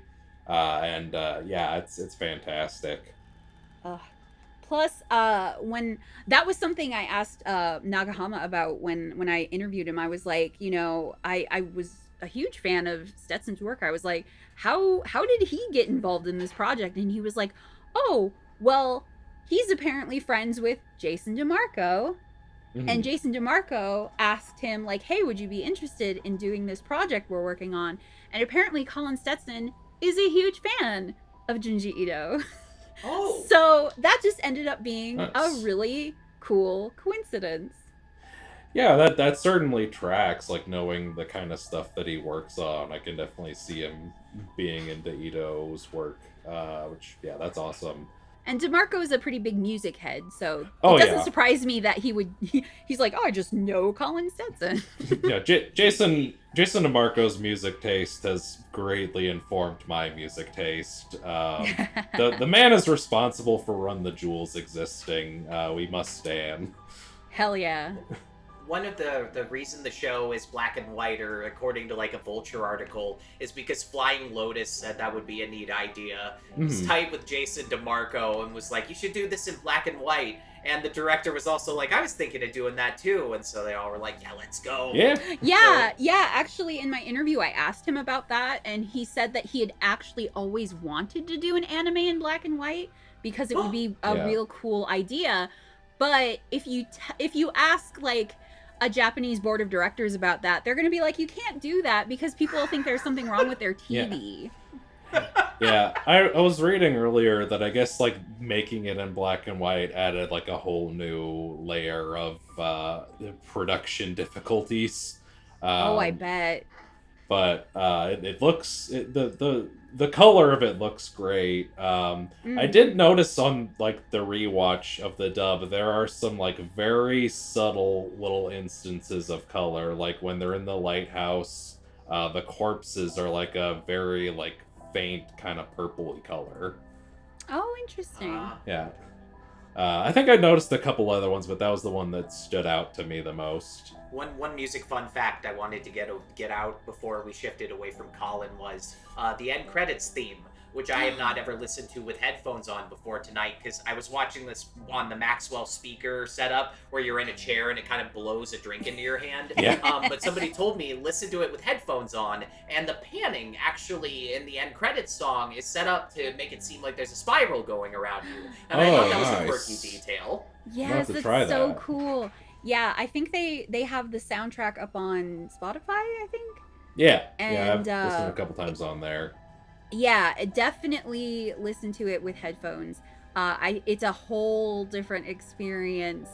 It's fantastic. Plus, when that was something I asked Nagahama about when I interviewed him. I was like, you know, I was a huge fan of Stetson's work. I was like, how did he get involved in this project? And he was like, oh, well, he's apparently friends with Jason DeMarco. And Jason DeMarco asked him, like, hey, would you be interested in doing this project we're working on? And apparently Colin Stetson is a huge fan of Junji Ito. Oh. So that just ended up being a really cool coincidence. Yeah, that certainly tracks, like, knowing the kind of stuff that he works on. I can definitely see him being into Ito's work, that's awesome. And DeMarco is a pretty big music head, so it doesn't surprise me that he's like, oh, I just know Colin Stetson. Yeah, Jason DeMarco's music taste has greatly informed my music taste. The man is responsible for Run the Jewels existing. We must stand. Hell yeah. One of the reason the show is black and white, or according to like a Vulture article, is because Flying Lotus said that would be a neat idea. He's tight with Jason DeMarco and was like, you should do this in black and white. And the director was also like, I was thinking of doing that too. And so they all were like, yeah, let's go. Yeah. Yeah. Actually, in my interview, I asked him about that, and he said that he had actually always wanted to do an anime in black and white because it would be a real cool idea. But if you ask like a Japanese board of directors about that, they're going to be like, you can't do that because people think there's something wrong with their TV. Yeah, I was reading earlier that I guess like making it in black and white added like a whole new layer of production difficulties. I bet. But it looks the color of it looks great. I did notice on like the rewatch of the dub, there are some like very subtle little instances of color, like when they're in the lighthouse, the corpses are like a very like faint kind of purpley color. Oh, interesting. Yeah. I think I noticed a couple other ones, but that was the one that stood out to me the most. One music fun fact I wanted to get out before we shifted away from Colin was the end credits theme, which I have not ever listened to with headphones on before tonight, because I was watching this on the Maxwell speaker setup where you're in a chair and it kind of blows a drink into your hand. Yeah. But somebody told me listen to it with headphones on, and the panning actually in the end credits song is set up to make it seem like there's a spiral going around you. And I thought that was a quirky detail. Yes, that's so cool. Yeah, I think they have the soundtrack up on Spotify, I think. Yeah. And, I've listened a couple times on there. Yeah, definitely listen to it with headphones. It's a whole different experience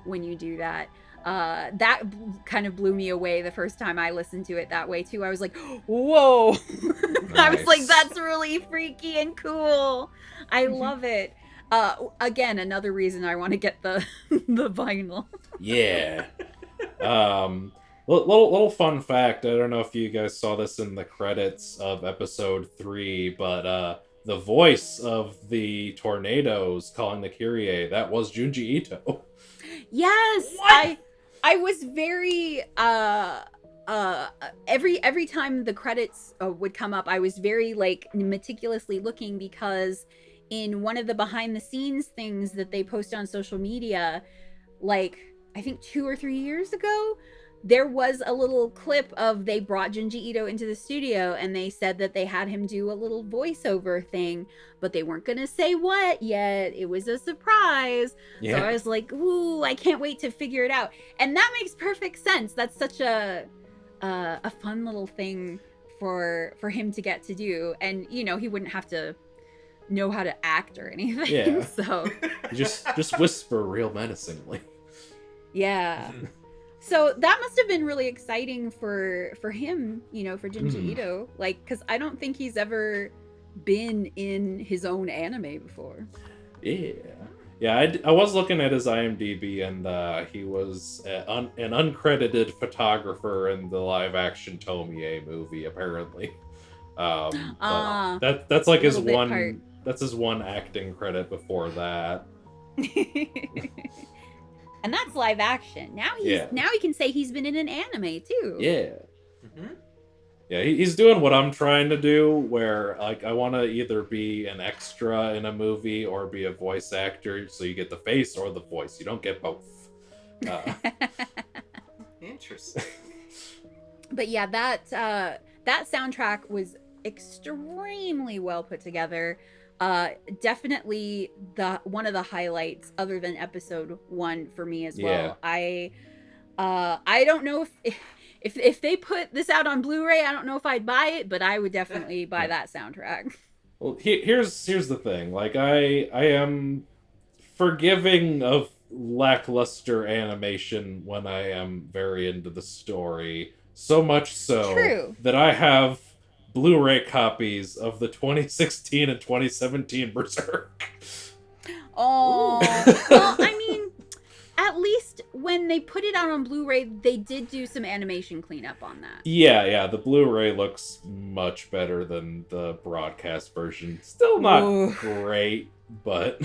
when you do that. That kind of blew me away the first time I listened to it that way too. I was like, whoa. Nice. I was like, that's really freaky and cool. I love it. Again, another reason I want to get the vinyl. Yeah. Little fun fact. I don't know if you guys saw this in the credits of episode 3, but the voice of the tornadoes calling the Kyrie, that was Junji Ito. Yes. What? I was very every time the credits would come up, I was very like meticulously looking, because in one of the behind the scenes things that they post on social media, like I think 2 or 3 years ago, there was a little clip of they brought Junji Ito into the studio and they said that they had him do a little voiceover thing, but they weren't gonna say what yet. It was a surprise. Yeah. So I was like, ooh, I can't wait to figure it out. And that makes perfect sense. That's such a fun little thing for him to get to do. And you know, he wouldn't have to know how to act or anything. Yeah. So just whisper real menacingly. yeah. So that must have been really exciting for him, you know, for Junji Ito, like, because I don't think he's ever been in his own anime before. Yeah, I was looking at his IMDb, and he was an uncredited photographer in the live-action Tomie movie, apparently. But that's like his one. Part. That's his one acting credit before that. And that's live action. Now he can say he's been in an anime too. Yeah. Mm-hmm. Yeah, he's doing what I'm trying to do, where like I want to either be an extra in a movie or be a voice actor, so you get the face or the voice. You don't get both. Interesting. But yeah, that soundtrack was extremely well put together. Definitely one of the highlights, other than episode 1 for me as well. I don't know if they put this out on Blu-ray, I don't know if I'd buy it, but I would definitely buy that soundtrack. Well, here's the thing. Like I am forgiving of lackluster animation when I am very into the story. So much so that I have Blu-ray copies of the 2016 and 2017 Berserk. Oh, well, I mean, at least when they put it out on Blu-ray, they did do some animation cleanup on that. Yeah, the Blu-ray looks much better than the broadcast version. Still not great, but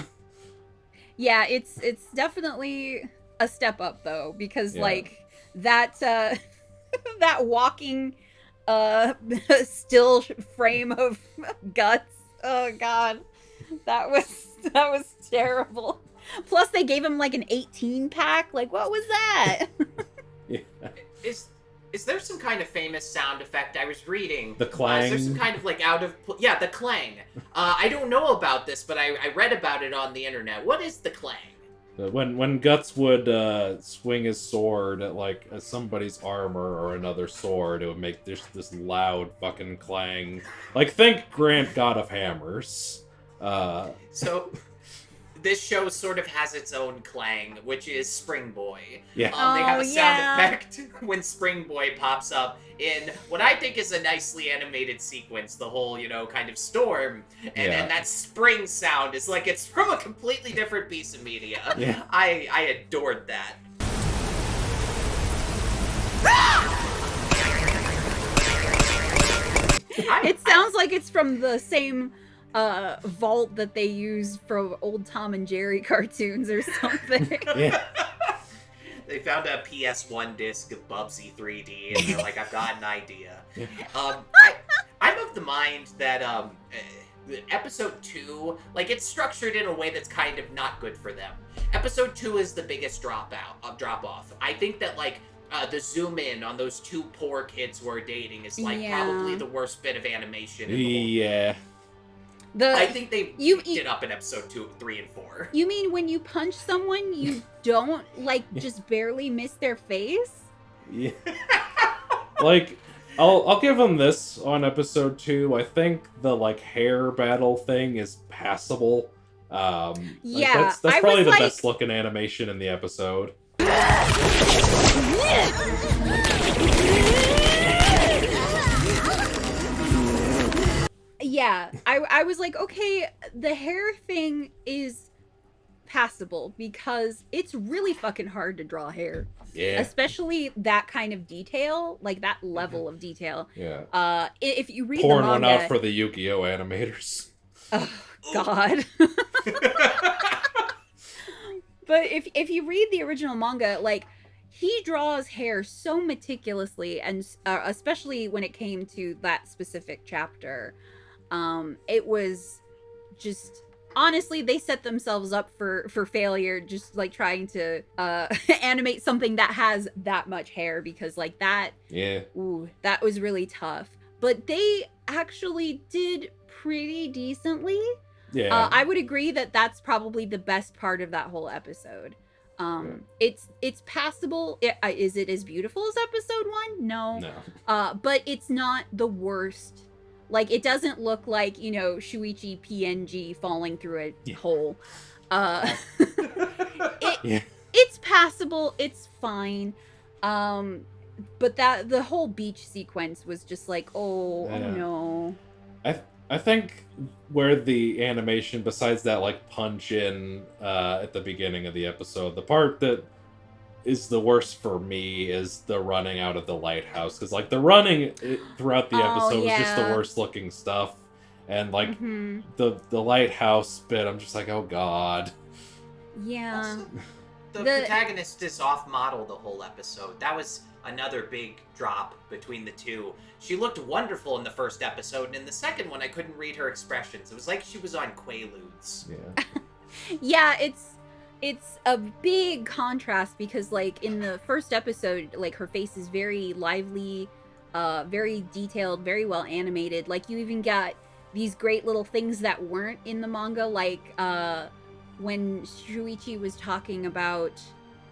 yeah, it's definitely a step up though, because Yeah. like that that walking still frame of guts. Oh god. That was terrible. Plus they gave him like an 18 pack. Like what was that? Yeah. Is there some kind of famous sound effect I was reading? The clang. Is there some kind of like yeah, the clang. I don't know about this, but I read about it on the internet. What is the clang? When Guts would swing his sword at like somebody's armor or another sword, it would make this loud fucking clang. Like think Grant God of Hammers. So this show sort of has its own clang, which is Spring Boy. Yeah. They have a sound yeah. effect when Spring Boy pops up in what I think is a nicely animated sequence, the whole, kind of storm. And then that spring sound is like it's from a completely different piece of media. Yeah. I adored that. It sounds like it's from the same vault that they use for old Tom and Jerry cartoons or something. Yeah. They found a PS1 disc of Bubsy 3D, and they're like, I've got an idea. Yeah. I'm of the mind that episode 2, like, it's structured in a way that's kind of not good for them. Episode 2 is the biggest drop off. I think that, like, the zoom in on those two poor kids who are dating is, like, probably the worst bit of animation in the whole Yeah. I think they picked you- it up in episode 2, 3, and 4. You mean when you punch someone, you don't, like, just barely miss their face? Yeah. Like, I'll give them this on episode 2. I think the like hair battle thing is passable. Yeah, that's I probably was the like- best looking animation in the episode. Yeah, I was like, okay, the hair thing is passable because it's really fucking hard to draw hair. Yeah. Especially that kind of detail, like that level of detail. Yeah. If you read Pouring the manga, one out for the Yu-Gi-Oh animators. oh god. But if you read the original manga, like he draws hair so meticulously, and especially when it came to that specific chapter, it was just honestly they set themselves up for failure, just like trying to animate something that has that much hair, because like that, Yeah. ooh, that was really tough. But they actually did pretty decently. Yeah. I would agree that that's probably the best part of that whole episode. It's passable. Is it as beautiful as episode 1? No. But it's not the worst. Like, it doesn't look like, Shuichi PNG falling through a hole. It's passable. It's fine. But the whole beach sequence was just like, oh no. I think where the animation, besides that like punch in at the beginning of the episode, the part that is the worst for me is the running out of the lighthouse, because like the running throughout the episode was just the worst looking stuff, and like the lighthouse bit, I'm just like, oh god. Yeah. Also, the protagonist is off model the whole episode. That was another big drop between the two. She looked wonderful in the first episode, and in the second one I couldn't read her expressions. It was like she was on Quaaludes. Yeah. Yeah, it's a big contrast, because like in the first episode, like her face is very lively, very detailed, very well animated. Like you even got these great little things that weren't in the manga, like when Shuichi was talking about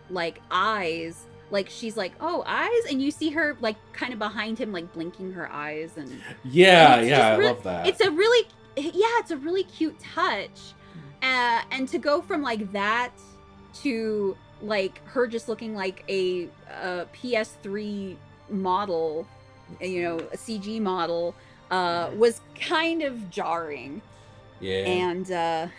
like eyes, like she's like, oh, eyes, and you see her like kind of behind him, like blinking her eyes, and I love that. It's a really cute touch. And to go from like that to like her just looking like a PS3 model, a CG model, was kind of jarring. Yeah. And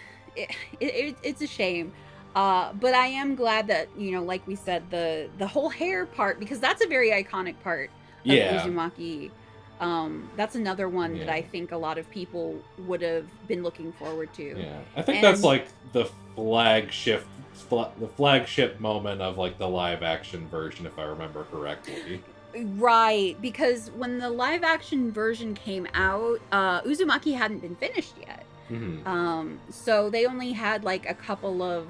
it's a shame. But I am glad that, like we said, the whole hair part, because that's a very iconic part of Uzumaki. That's another one that Yeah. I think a lot of people would have been looking forward to. Yeah, I think And- that's like the flagship moment of like the live action version, if I remember correctly. Right, because when the live action version came out, Uzumaki hadn't been finished yet. Mm-hmm. So they only had like a couple of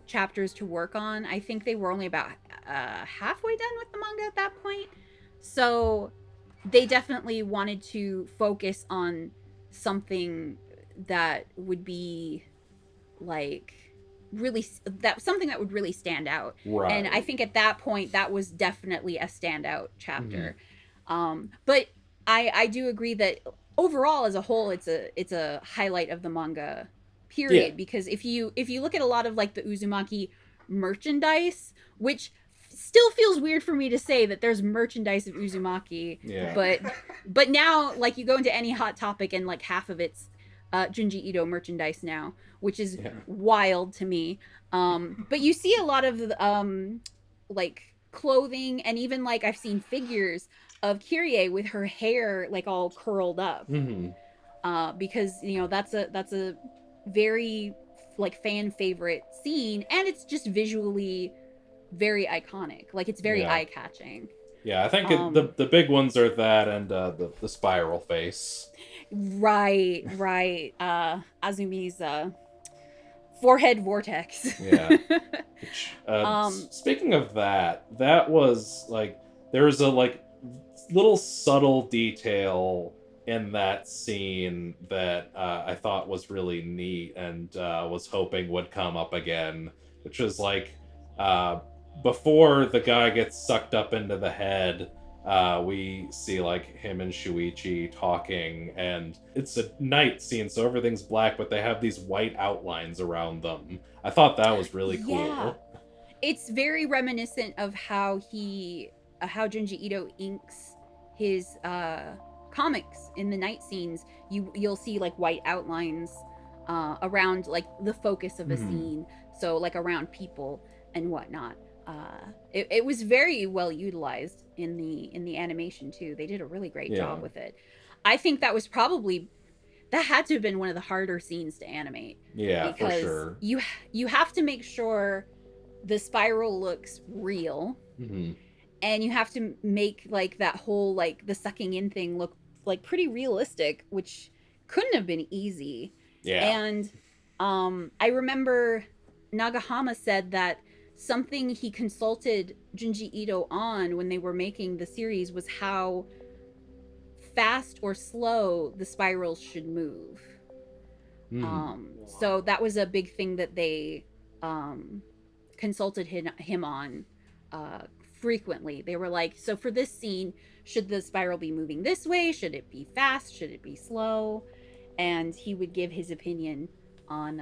chapters to work on. I think they were only about halfway done with the manga at that point. So they definitely wanted to focus on something that would be like something that would really stand out. Right. And I think at that point that was definitely a standout chapter. But I do agree that overall as a whole it's a highlight of the manga period. Yeah. Because if you look at a lot of like the Uzumaki merchandise, which still feels weird for me to say that there's merchandise of Uzumaki, Yeah. but now like you go into any Hot Topic and like half of it's Junji Ito merchandise now, which is wild to me. But you see a lot of like clothing, and even like I've seen figures of Kyrie with her hair like all curled up. Because that's a very like fan favorite scene, and it's just visually very iconic. Like it's very eye-catching. Yeah, I think the big ones are that and the spiral face. Right. Azumi's forehead vortex. Yeah. Speaking of that was like there was a like little subtle detail in that scene that I thought was really neat and was hoping would come up again, which was like before the guy gets sucked up into the head, we see like him and Shuichi talking, and it's a night scene, so everything's black, but they have these white outlines around them. I thought that was really cool. Yeah. It's very reminiscent of how Junji Ito inks his comics in the night scenes. You'll see like white outlines around like the focus of a scene, so like around people and whatnot. It was very well utilized in the animation too. They did a really great job with it. I think that had to have been one of the harder scenes to animate. Yeah, because for sure. You have to make sure the spiral looks real, and you have to make like that whole like the sucking in thing look like pretty realistic, which couldn't have been easy. Yeah. And I remember Nagahama said that something he consulted Junji Ito on when they were making the series was how fast or slow the spirals should move. So that was a big thing that they consulted him on frequently. They were like, so for this scene, should the spiral be moving this way? Should it be fast? Should it be slow? And he would give his opinion on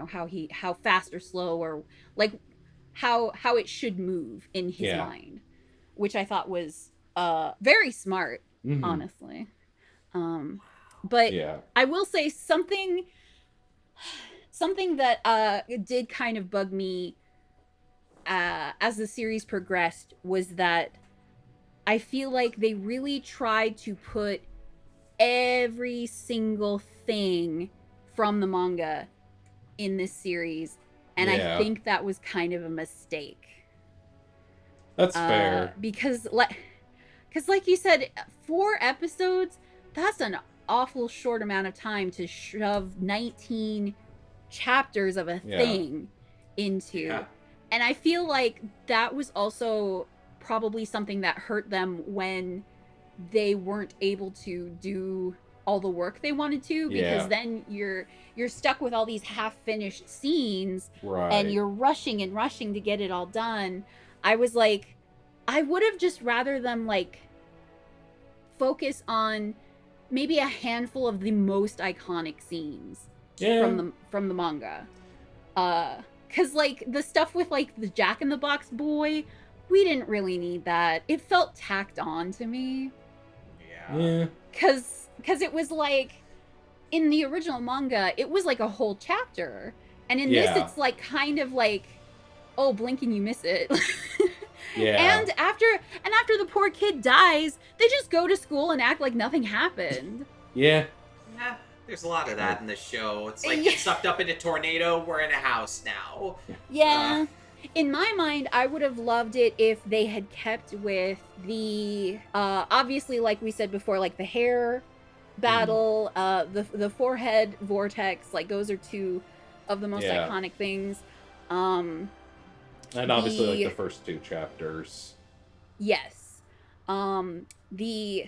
how fast or slow, or like how it should move in his mind, which I thought was very smart, honestly. But I will say something that did kind of bug me as the series progressed was that I feel like they really tried to put every single thing from the manga in this series, and I think that was kind of a mistake. That's fair. Because like you said, 4 episodes, that's an awful short amount of time to shove 19 chapters of a thing into. And I feel like that was also probably something that hurt them when they weren't able to do all the work they wanted to, because then you're stuck with all these half-finished scenes, and you're rushing to get it all done. I was like, I would have just rather them like focus on maybe a handful of the most iconic scenes from the manga. Cause like the stuff with like the Jack in the Box boy, we didn't really need that. It felt tacked on to me. Yeah. Cause it was like in the original manga, it was like a whole chapter, and in this, it's like kind of like, oh, blink and you miss it. And after the poor kid dies, they just go to school and act like nothing happened. Yeah. Yeah, there's a lot of that in this show. It's like get sucked up in a tornado, we're in a house now. Yeah. In my mind, I would have loved it if they had kept with the obviously, like we said before, like the hair battle, the forehead vortex, like those are two of the most iconic things. And obviously like the first 2 chapters. Yes. The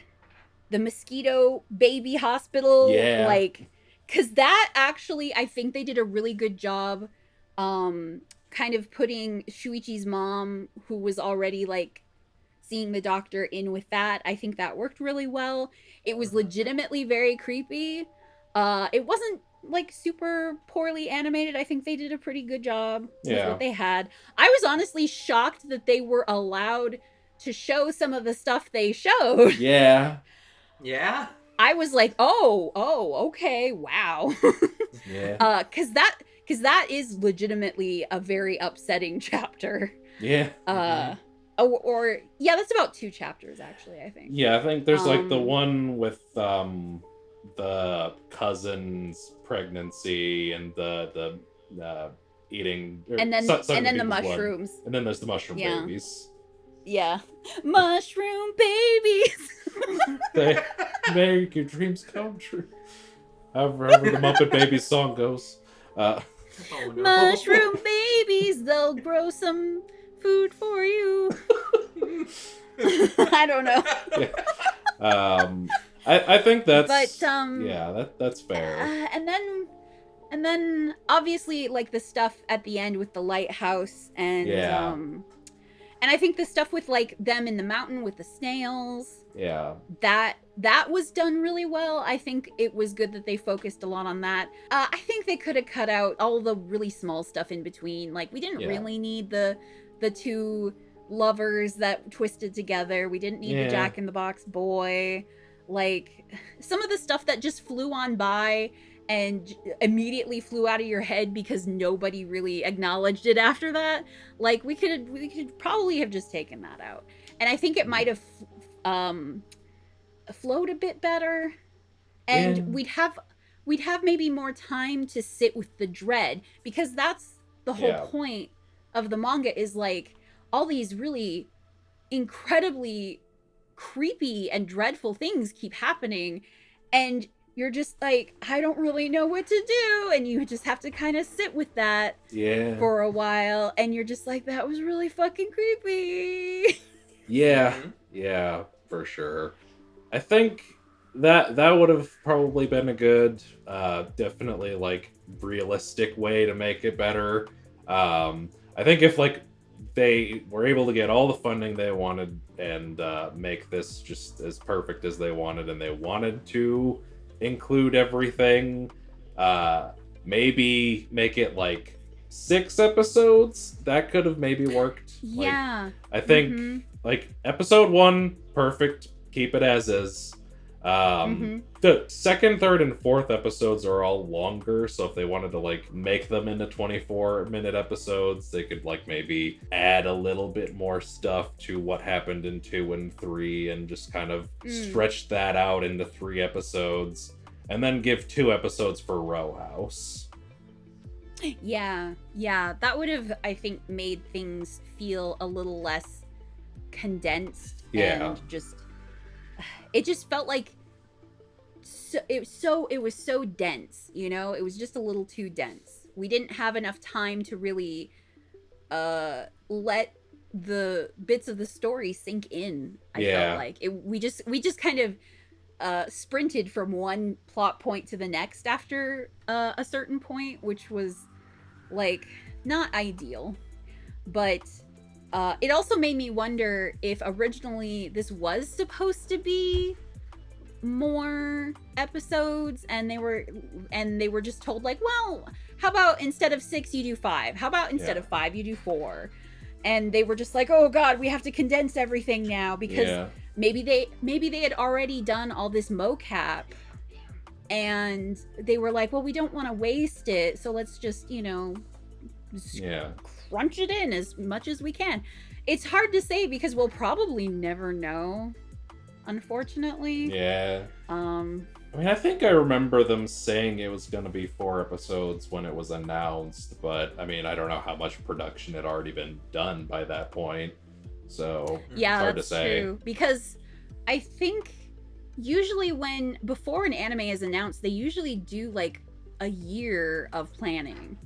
mosquito baby hospital, like, cause that actually, I think they did a really good job kind of putting Shuichi's mom, who was already like seeing the doctor, in with that. I think that worked really well. It was legitimately very creepy. It wasn't like super poorly animated. I think they did a pretty good job with what they had. I was honestly shocked that they were allowed to show some of the stuff they showed. Yeah. Yeah. I was like, oh, okay, wow. Yeah. Cause that is legitimately a very upsetting chapter. Yeah. Or that's about 2 chapters actually, I think. Yeah, I think there's like the one with the cousin's pregnancy and the eating, and then the mushrooms. Blood. And then there's the mushroom babies. Yeah. Mushroom babies. They make your dreams come true. However the Muppet Babies song goes. Oh, no. Mushroom babies, they'll grow some food for you. I don't know. I think that's that's fair. And then obviously like the stuff at the end with the lighthouse and and I think the stuff with like them in the mountain with the snails. Yeah. That was done really well. I think it was good that they focused a lot on that. I think they could have cut out all the really small stuff in between. Like we didn't really need the 2 lovers that twisted together. We didn't need the Jack in the Box boy. Like some of the stuff that just flew on by and immediately flew out of your head because nobody really acknowledged it after that. Like we could probably have just taken that out. And I think it might have flowed a bit better. And we'd have maybe more time to sit with the dread, because that's the whole point of the manga, is like all these really incredibly creepy and dreadful things keep happening, and you're just like, I don't really know what to do, and you just have to kind of sit with that for a while, and you're just like, that was really fucking creepy. Yeah, for sure. I think that would have probably been a good, definitely like realistic way to make it better. I think if like they were able to get all the funding they wanted and make this just as perfect as they wanted, and they wanted to include everything, maybe make it like 6 episodes, that could have maybe worked. Like, I think like episode 1, perfect, keep it as is. The 2nd, 3rd, and 4th episodes are all longer, so if they wanted to like make them into 24-minute episodes, they could like maybe add a little bit more stuff to what happened in 2 and 3 and just kind of stretch that out into 3 episodes, and then give 2 episodes for Row House. Yeah, that would have, I think, made things feel a little less condensed. And it just felt like it was so dense, you know? It was just a little too dense. We didn't have enough time to really let the bits of the story sink in. I felt like we just kind of sprinted from one plot point to the next after a certain point, which was like not ideal. But it also made me wonder if originally this was supposed to be more episodes, and they were just told like, well, how about instead of 6 you do 5? How about instead of 5 you do 4? And they were just like, oh god, we have to condense everything now, because maybe they had already done all this mocap, and they were like, well, we don't want to waste it, so let's just, you know, crunch it in as much as we can. It's hard to say because we'll probably never know unfortunately. Yeah. Um, I mean, I think I remember them saying it was going to be 4 episodes when it was announced, but I mean, I don't know how much production had already been done by that point, so it's yeah, hard to that's say. true. Because I think usually before an anime is announced, they usually do like a year of planning.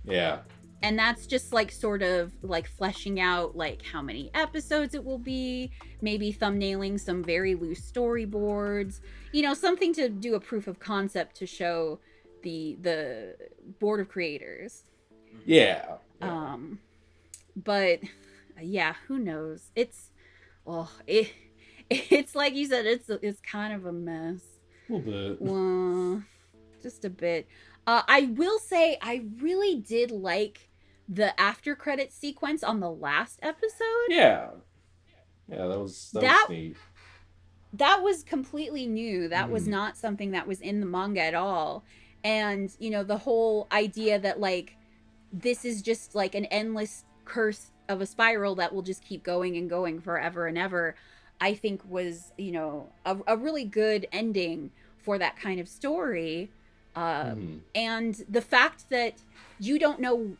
Yeah. And that's just like sort of like fleshing out like how many episodes it will be, maybe thumbnailing some very loose storyboards, something to do a proof of concept to show the board of creators. Yeah. But yeah, who knows? It's like you said, it's kind of a mess. A little bit. Well, just a bit. I will say I really did like the after credit sequence on the last episode. Yeah. Yeah, that was neat. That was completely new. That was not something that was in the manga at all. And, the whole idea that like this is just like an endless curse of a spiral that will just keep going and going forever and ever, I think was, a really good ending for that kind of story. And the fact that you don't know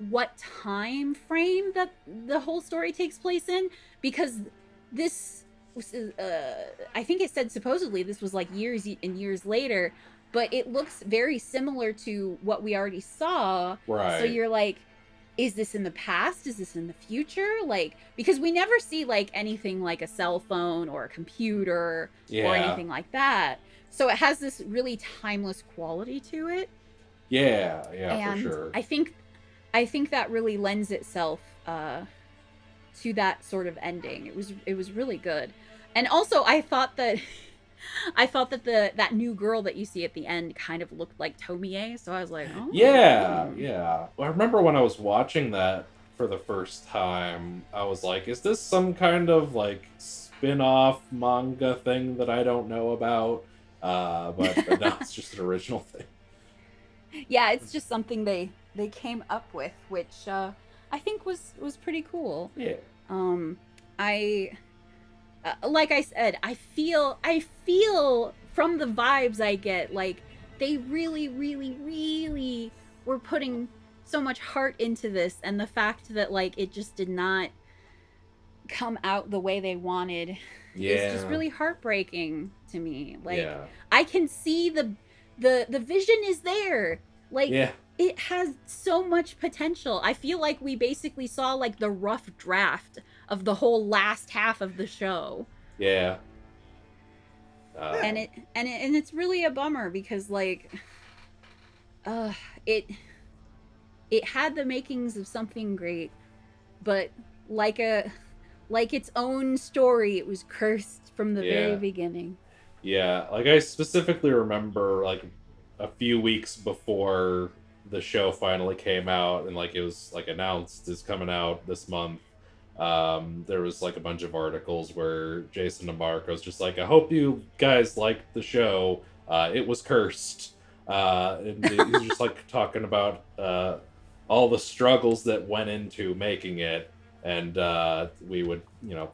what time frame that the whole story takes place in, because this was, I think it said supposedly this was like years and years later, but it looks very similar to what we already saw. Right. So you're like, is this in the past? Is this in the future? Like, because we never see like anything like a cell phone or a computer or anything like that. So it has this really timeless quality to it. Yeah, and for sure. I think that really lends itself to that sort of ending. It was really good. And also I thought that that new girl that you see at the end kind of looked like Tomie, so I was like, oh. Yeah. Well, I remember when I was watching that for the first time, I was like, is this some kind of like spin-off manga thing that I don't know about? But no, it's just an original thing. Yeah, it's just something they came up with, which I think was pretty cool. Yeah. I like I said, I feel from the vibes I get, like they really, really, really were putting so much heart into this, and the fact that like it just did not come out the way they wanted is just really heartbreaking to me. Like I can see the vision is there. Like it has so much potential. I feel like we basically saw like the rough draft of the whole last half of the show. Yeah. And it's really a bummer because like it had the makings of something great, but like its own story, it was cursed from the very beginning. Yeah, like I specifically remember like a few weeks before the show finally came out and like it was like announced is coming out this month. There was like a bunch of articles where Jason DeMarco's just like, I hope you guys liked the show. It was cursed. And he's just like talking about all the struggles that went into making it. And we would,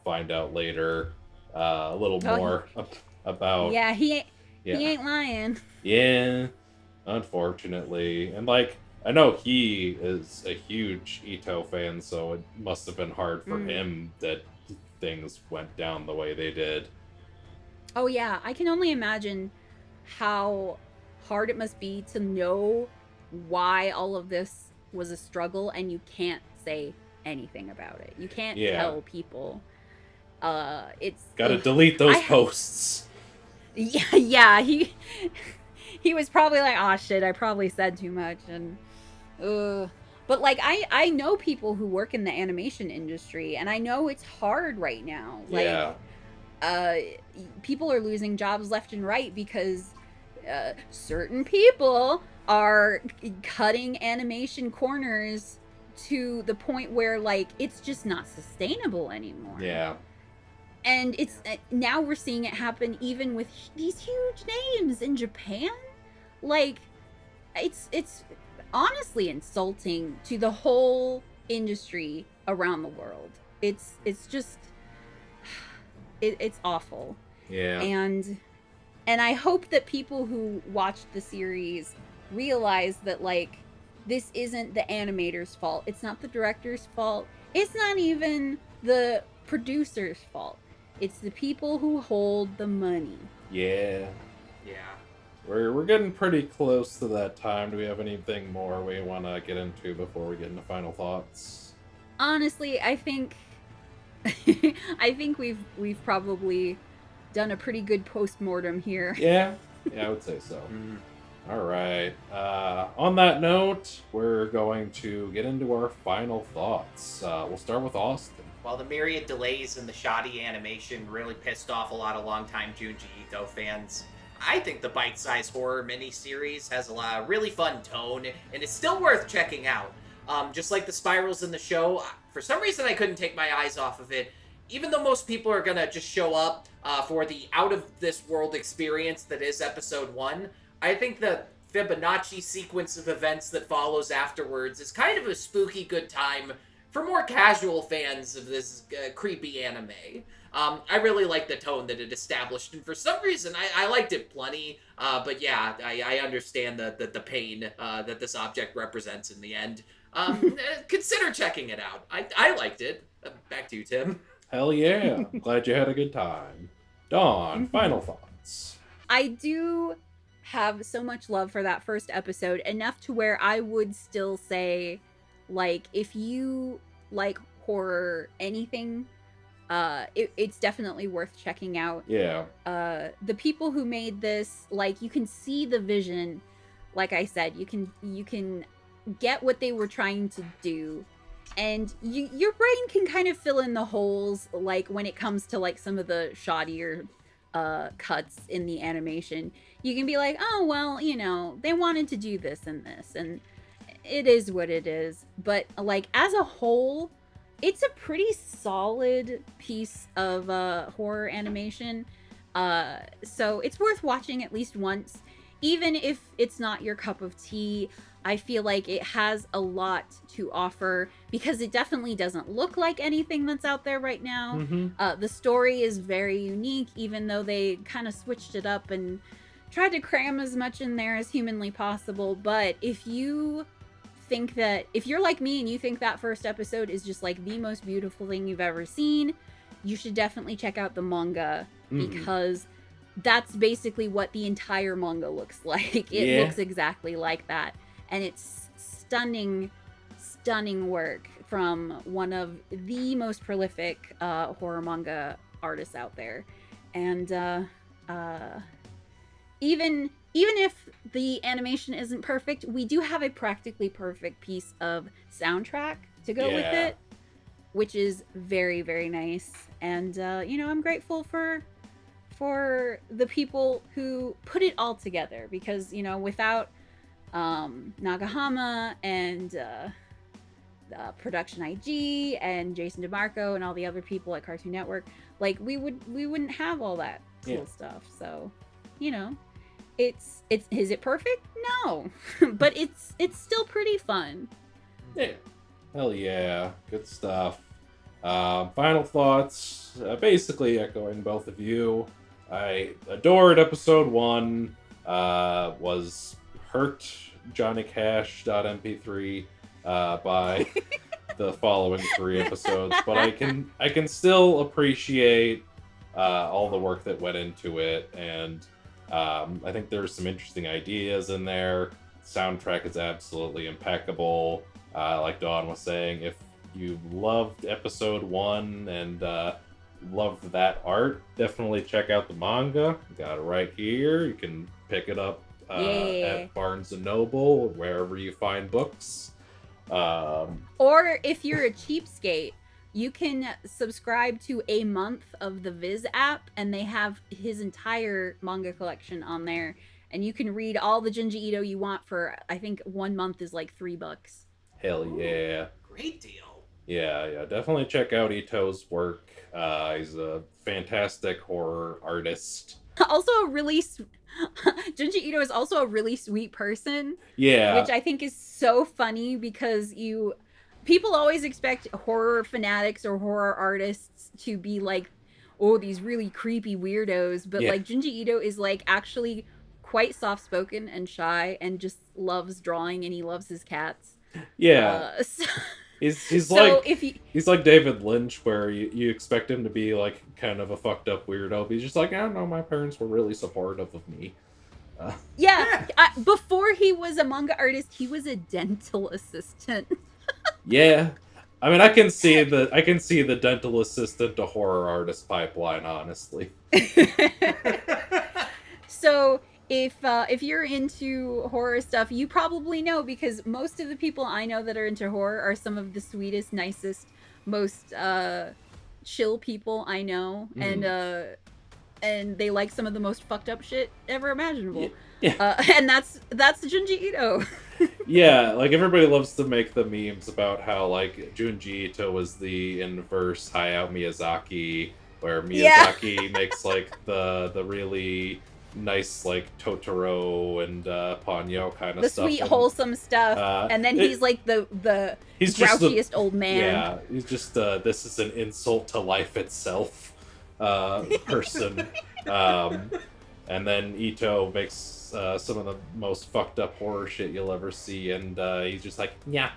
find out later a little more about. Yeah, he ain't lying. Yeah, unfortunately. And like, I know he is a huge Ito fan, so it must have been hard for him that things went down the way they did. Oh yeah, I can only imagine how hard it must be to know why all of this was a struggle and you can't say anything about it. You can't tell people. It's gotta delete those posts. Yeah, he was probably like, oh shit, I probably said too much, and but like I know people who work in the animation industry, and I know it's hard right now. Like people are losing jobs left and right because certain people are cutting animation corners to the point where like it's just not sustainable anymore. Yeah. And it's now we're seeing it happen even with these huge names in Japan. Like it's honestly insulting to the whole industry around the world. It's just it's awful. Yeah. And I hope that people who watched the series realize that, like, this isn't the animator's fault. It's not the director's fault. It's not even the producer's fault. It's the people who hold the money. Yeah. Yeah. We're getting pretty close to that time. Do we have anything more we want to get into before we get into final thoughts? Honestly, I think I think we've probably done a pretty good post-mortem here. Yeah. Yeah, I would say so. All right. On that note, we're going to get into our final thoughts. We'll start with Austin. While the myriad delays in the shoddy animation really pissed off a lot of longtime Junji Ito fans, I think the bite-sized horror miniseries has a really fun tone, and it's still worth checking out. Just like the spirals in the show, for some reason I couldn't take my eyes off of it. Even though most people are gonna just show up for the out-of-this-world experience that is episode 1, I think the Fibonacci sequence of events that follows afterwards is kind of a spooky good time for more casual fans of this creepy anime. I really like the tone that it established, and for some reason I liked it plenty, but yeah, I understand the pain that this object represents in the end. Consider checking it out. I liked it. Back to you, Tim. Hell yeah. Glad you had a good time. Dawn, final thoughts. I do have so much love for that first episode, enough to where I would still say, like, if you like horror anything, it's definitely worth checking out. Yeah. The people who made this, like, you can see the vision. Like I said, you can get what they were trying to do, and your brain can kind of fill in the holes, like when it comes to like some of the shoddier cuts in the animation. You can be like, oh well, you know, they wanted to do this and this, and it is what it is. But like as a whole, it's a pretty solid piece of horror animation. So it's worth watching at least once, even if it's not your cup of tea. I feel like it has a lot to offer because it definitely doesn't look like anything that's out there right now. Mm-hmm. The story is very unique, even though they kind of switched it up and tried to cram as much in there as humanly possible. But if you think that, if you're like me and you think that first episode is just like the most beautiful thing you've ever seen, you should definitely check out the manga, because that's basically what the entire manga looks like. It looks exactly like that. And it's stunning work from one of the most prolific horror manga artists out there. And even if the animation isn't perfect, we do have a practically perfect piece of soundtrack to go with it, which is very, very nice. And you know, I'm grateful for the people who put it all together, because, you know, without Nagahama and Production IG and Jason DeMarco and all the other people at Cartoon Network, like we wouldn't have all that cool stuff. So, you know, it's is it perfect? No. But it's still pretty fun. Yeah. Hell yeah. Good stuff. Final thoughts, basically echoing both of you. I adored episode 1, was hurt Johnny Cash.mp3 by the following 3 episodes, but I can still appreciate all the work that went into it, and I think there's some interesting ideas in there. Soundtrack is absolutely impeccable. Like Dawn was saying, if you loved episode 1 and loved that art, definitely check out the manga. Got it right here. You can pick it up at Barnes & Noble or wherever you find books. Or if you're a cheapskate, you can subscribe to a month of the Viz app, and they have his entire manga collection on there, and you can read all the Junji Ito you want for, I think 1 month is like $3. Hell yeah. Great deal. Yeah, definitely check out Ito's work. He's a fantastic horror artist. Also Junji Ito is also a really sweet person. Yeah. Which I think is so funny, because people always expect horror fanatics or horror artists to be like oh, these really creepy weirdos, but Yeah. like Junji Ito is like actually quite soft-spoken and shy and just loves drawing, and he loves his cats. Yeah. So, He's so like if you he's like David Lynch, where you expect him to be like kind of a fucked up weirdo, but he's just like, I don't know, my parents were really supportive of me. yeah, before he was a manga artist, he was a dental assistant. Yeah. I mean, I can see the dental assistant to horror artist pipeline, honestly. So if you're into horror stuff, you probably know, because most of the people I know that are into horror are some of the sweetest, nicest, most chill people I know, and they like some of the most fucked up shit ever imaginable. Yeah. And that's Junji Ito. Yeah, like everybody loves to make the memes about how like Junji Ito was the inverse Hayao Miyazaki, where Miyazaki makes like the really nice like Totoro and Ponyo kind of The stuff. sweet, and, whole stuff, and then he's like the he's just grouchiest old man. Yeah, he's just this is an insult to life itself person. And then Ito makes some of the most fucked up horror shit you'll ever see, and he's just like, yeah.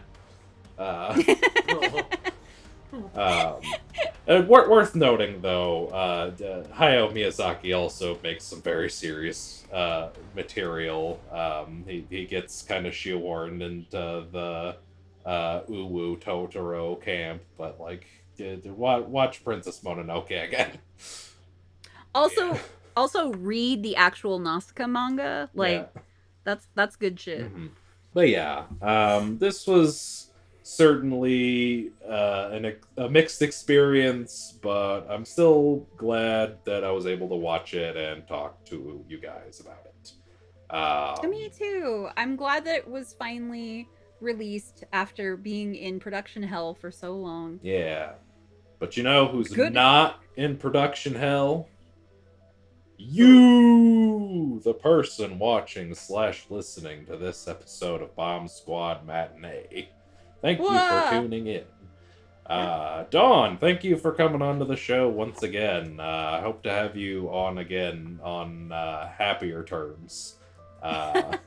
Worth noting, though, Hayao Miyazaki also makes some very serious material. He gets kind of shoehorned into the Uwu Totoro camp, but like, watch Princess Mononoke again. Also read the actual Nausicaa manga. Like, that's good shit. Mm-hmm. But yeah, this was certainly a mixed experience, but I'm still glad that I was able to watch it and talk to you guys about it. Me too. I'm glad that it was finally released after being in production hell for so long. Yeah. But you know who's Good. not in production hell? You, the person watching / listening to this episode of Bomb Squad Matinee. Thank you for tuning in. Dawn, thank you for coming on to the show once again. I hope to have you on again on happier terms. Well,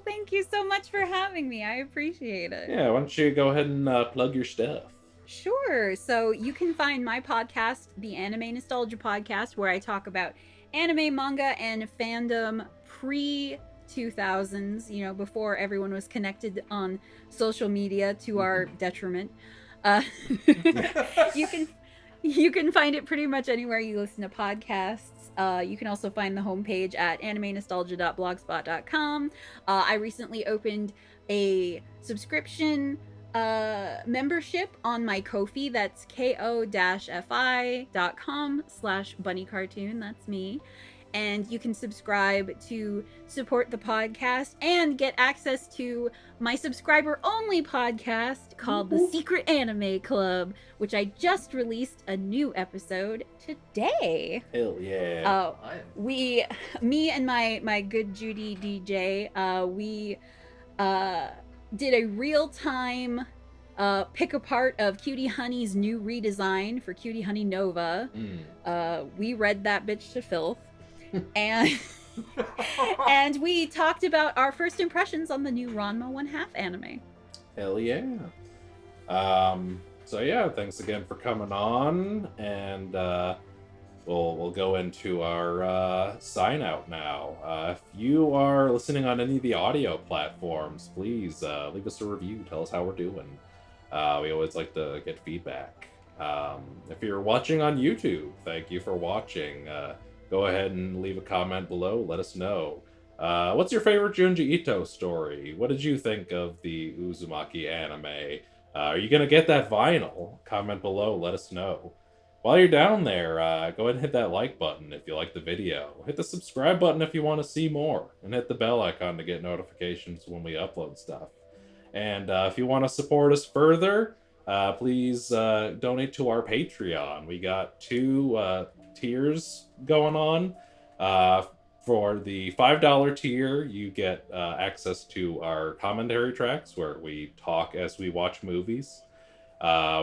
thank you so much for having me. I appreciate it. Yeah, why don't you go ahead and plug your stuff? Sure. So you can find my podcast, the Anime Nostalgia Podcast, where I talk about anime, manga, and fandom pre-2000s, you know, before everyone was connected on social media to our detriment. You can find it pretty much anywhere you listen to podcasts. You can also find the homepage at animenostalgia.blogspot.com. I recently opened a subscription membership on my Ko-fi. That's ko-fi.com/bunnycartoon. That's me. And you can subscribe to support the podcast and get access to my subscriber-only podcast called The Secret Anime Club, which I just released a new episode today. Hell yeah. Me and my good Judy DJ, we did a real-time pick apart of Cutie Honey's new redesign for Cutie Honey Nova. We read that bitch to filth. And we talked about our first impressions on the new Ranma 1/2 anime. Hell yeah. So yeah, thanks again for coming on, and we'll go into our sign out now. If you are listening on any of the audio platforms, please leave us a review. Tell us how we're doing. We always like to get feedback. If you're watching on YouTube, thank you for watching. Go ahead and leave a comment below. Let us know. What's your favorite Junji Ito story? What did you think of the Uzumaki anime? Are you going to get that vinyl? Comment below. Let us know. While you're down there, go ahead and hit that like button if you like the video. Hit the subscribe button if you want to see more. And hit the bell icon to get notifications when we upload stuff. And if you want to support us further, please donate to our Patreon. We got 2 tiers going on. For the $5 tier, you get access to our commentary tracks where we talk as we watch movies.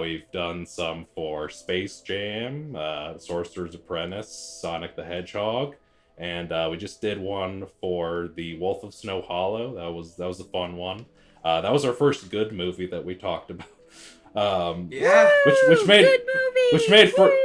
We've done some for Space Jam, Sorcerer's Apprentice, Sonic the Hedgehog, and we just did one for The Wolf of Snow Hollow. That was a fun one. That was our first good movie that we talked about. Yeah. Which made good movie!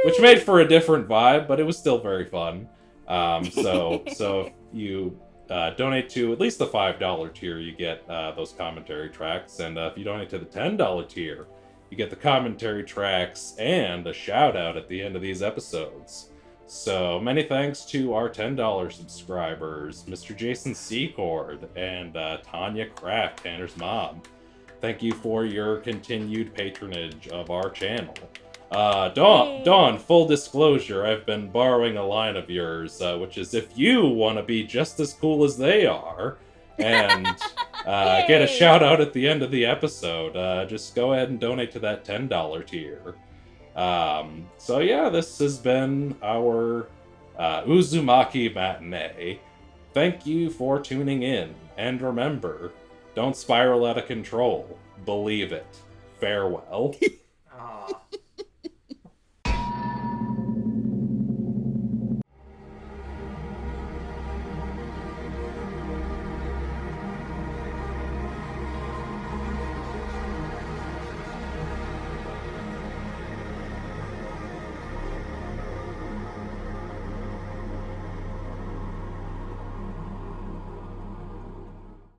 which made for a different vibe, but it was still very fun. So if you donate to at least the $5 tier, you get those commentary tracks, and if you donate to the $10 tier, you get the commentary tracks and a shout out at the end of these episodes. So many thanks to our $10 subscribers, Mr. Jason Secord and Tanya Kraft, Tanner's mom. Thank you for your continued patronage of our channel. Dawn, full disclosure, I've been borrowing a line of yours, which is if you want to be just as cool as they are and get a shout out at the end of the episode, just go ahead and donate to that $10 tier. So yeah, this has been our Uzumaki Matinee. Thank you for tuning in, and remember, don't spiral out of control. Believe it. Farewell.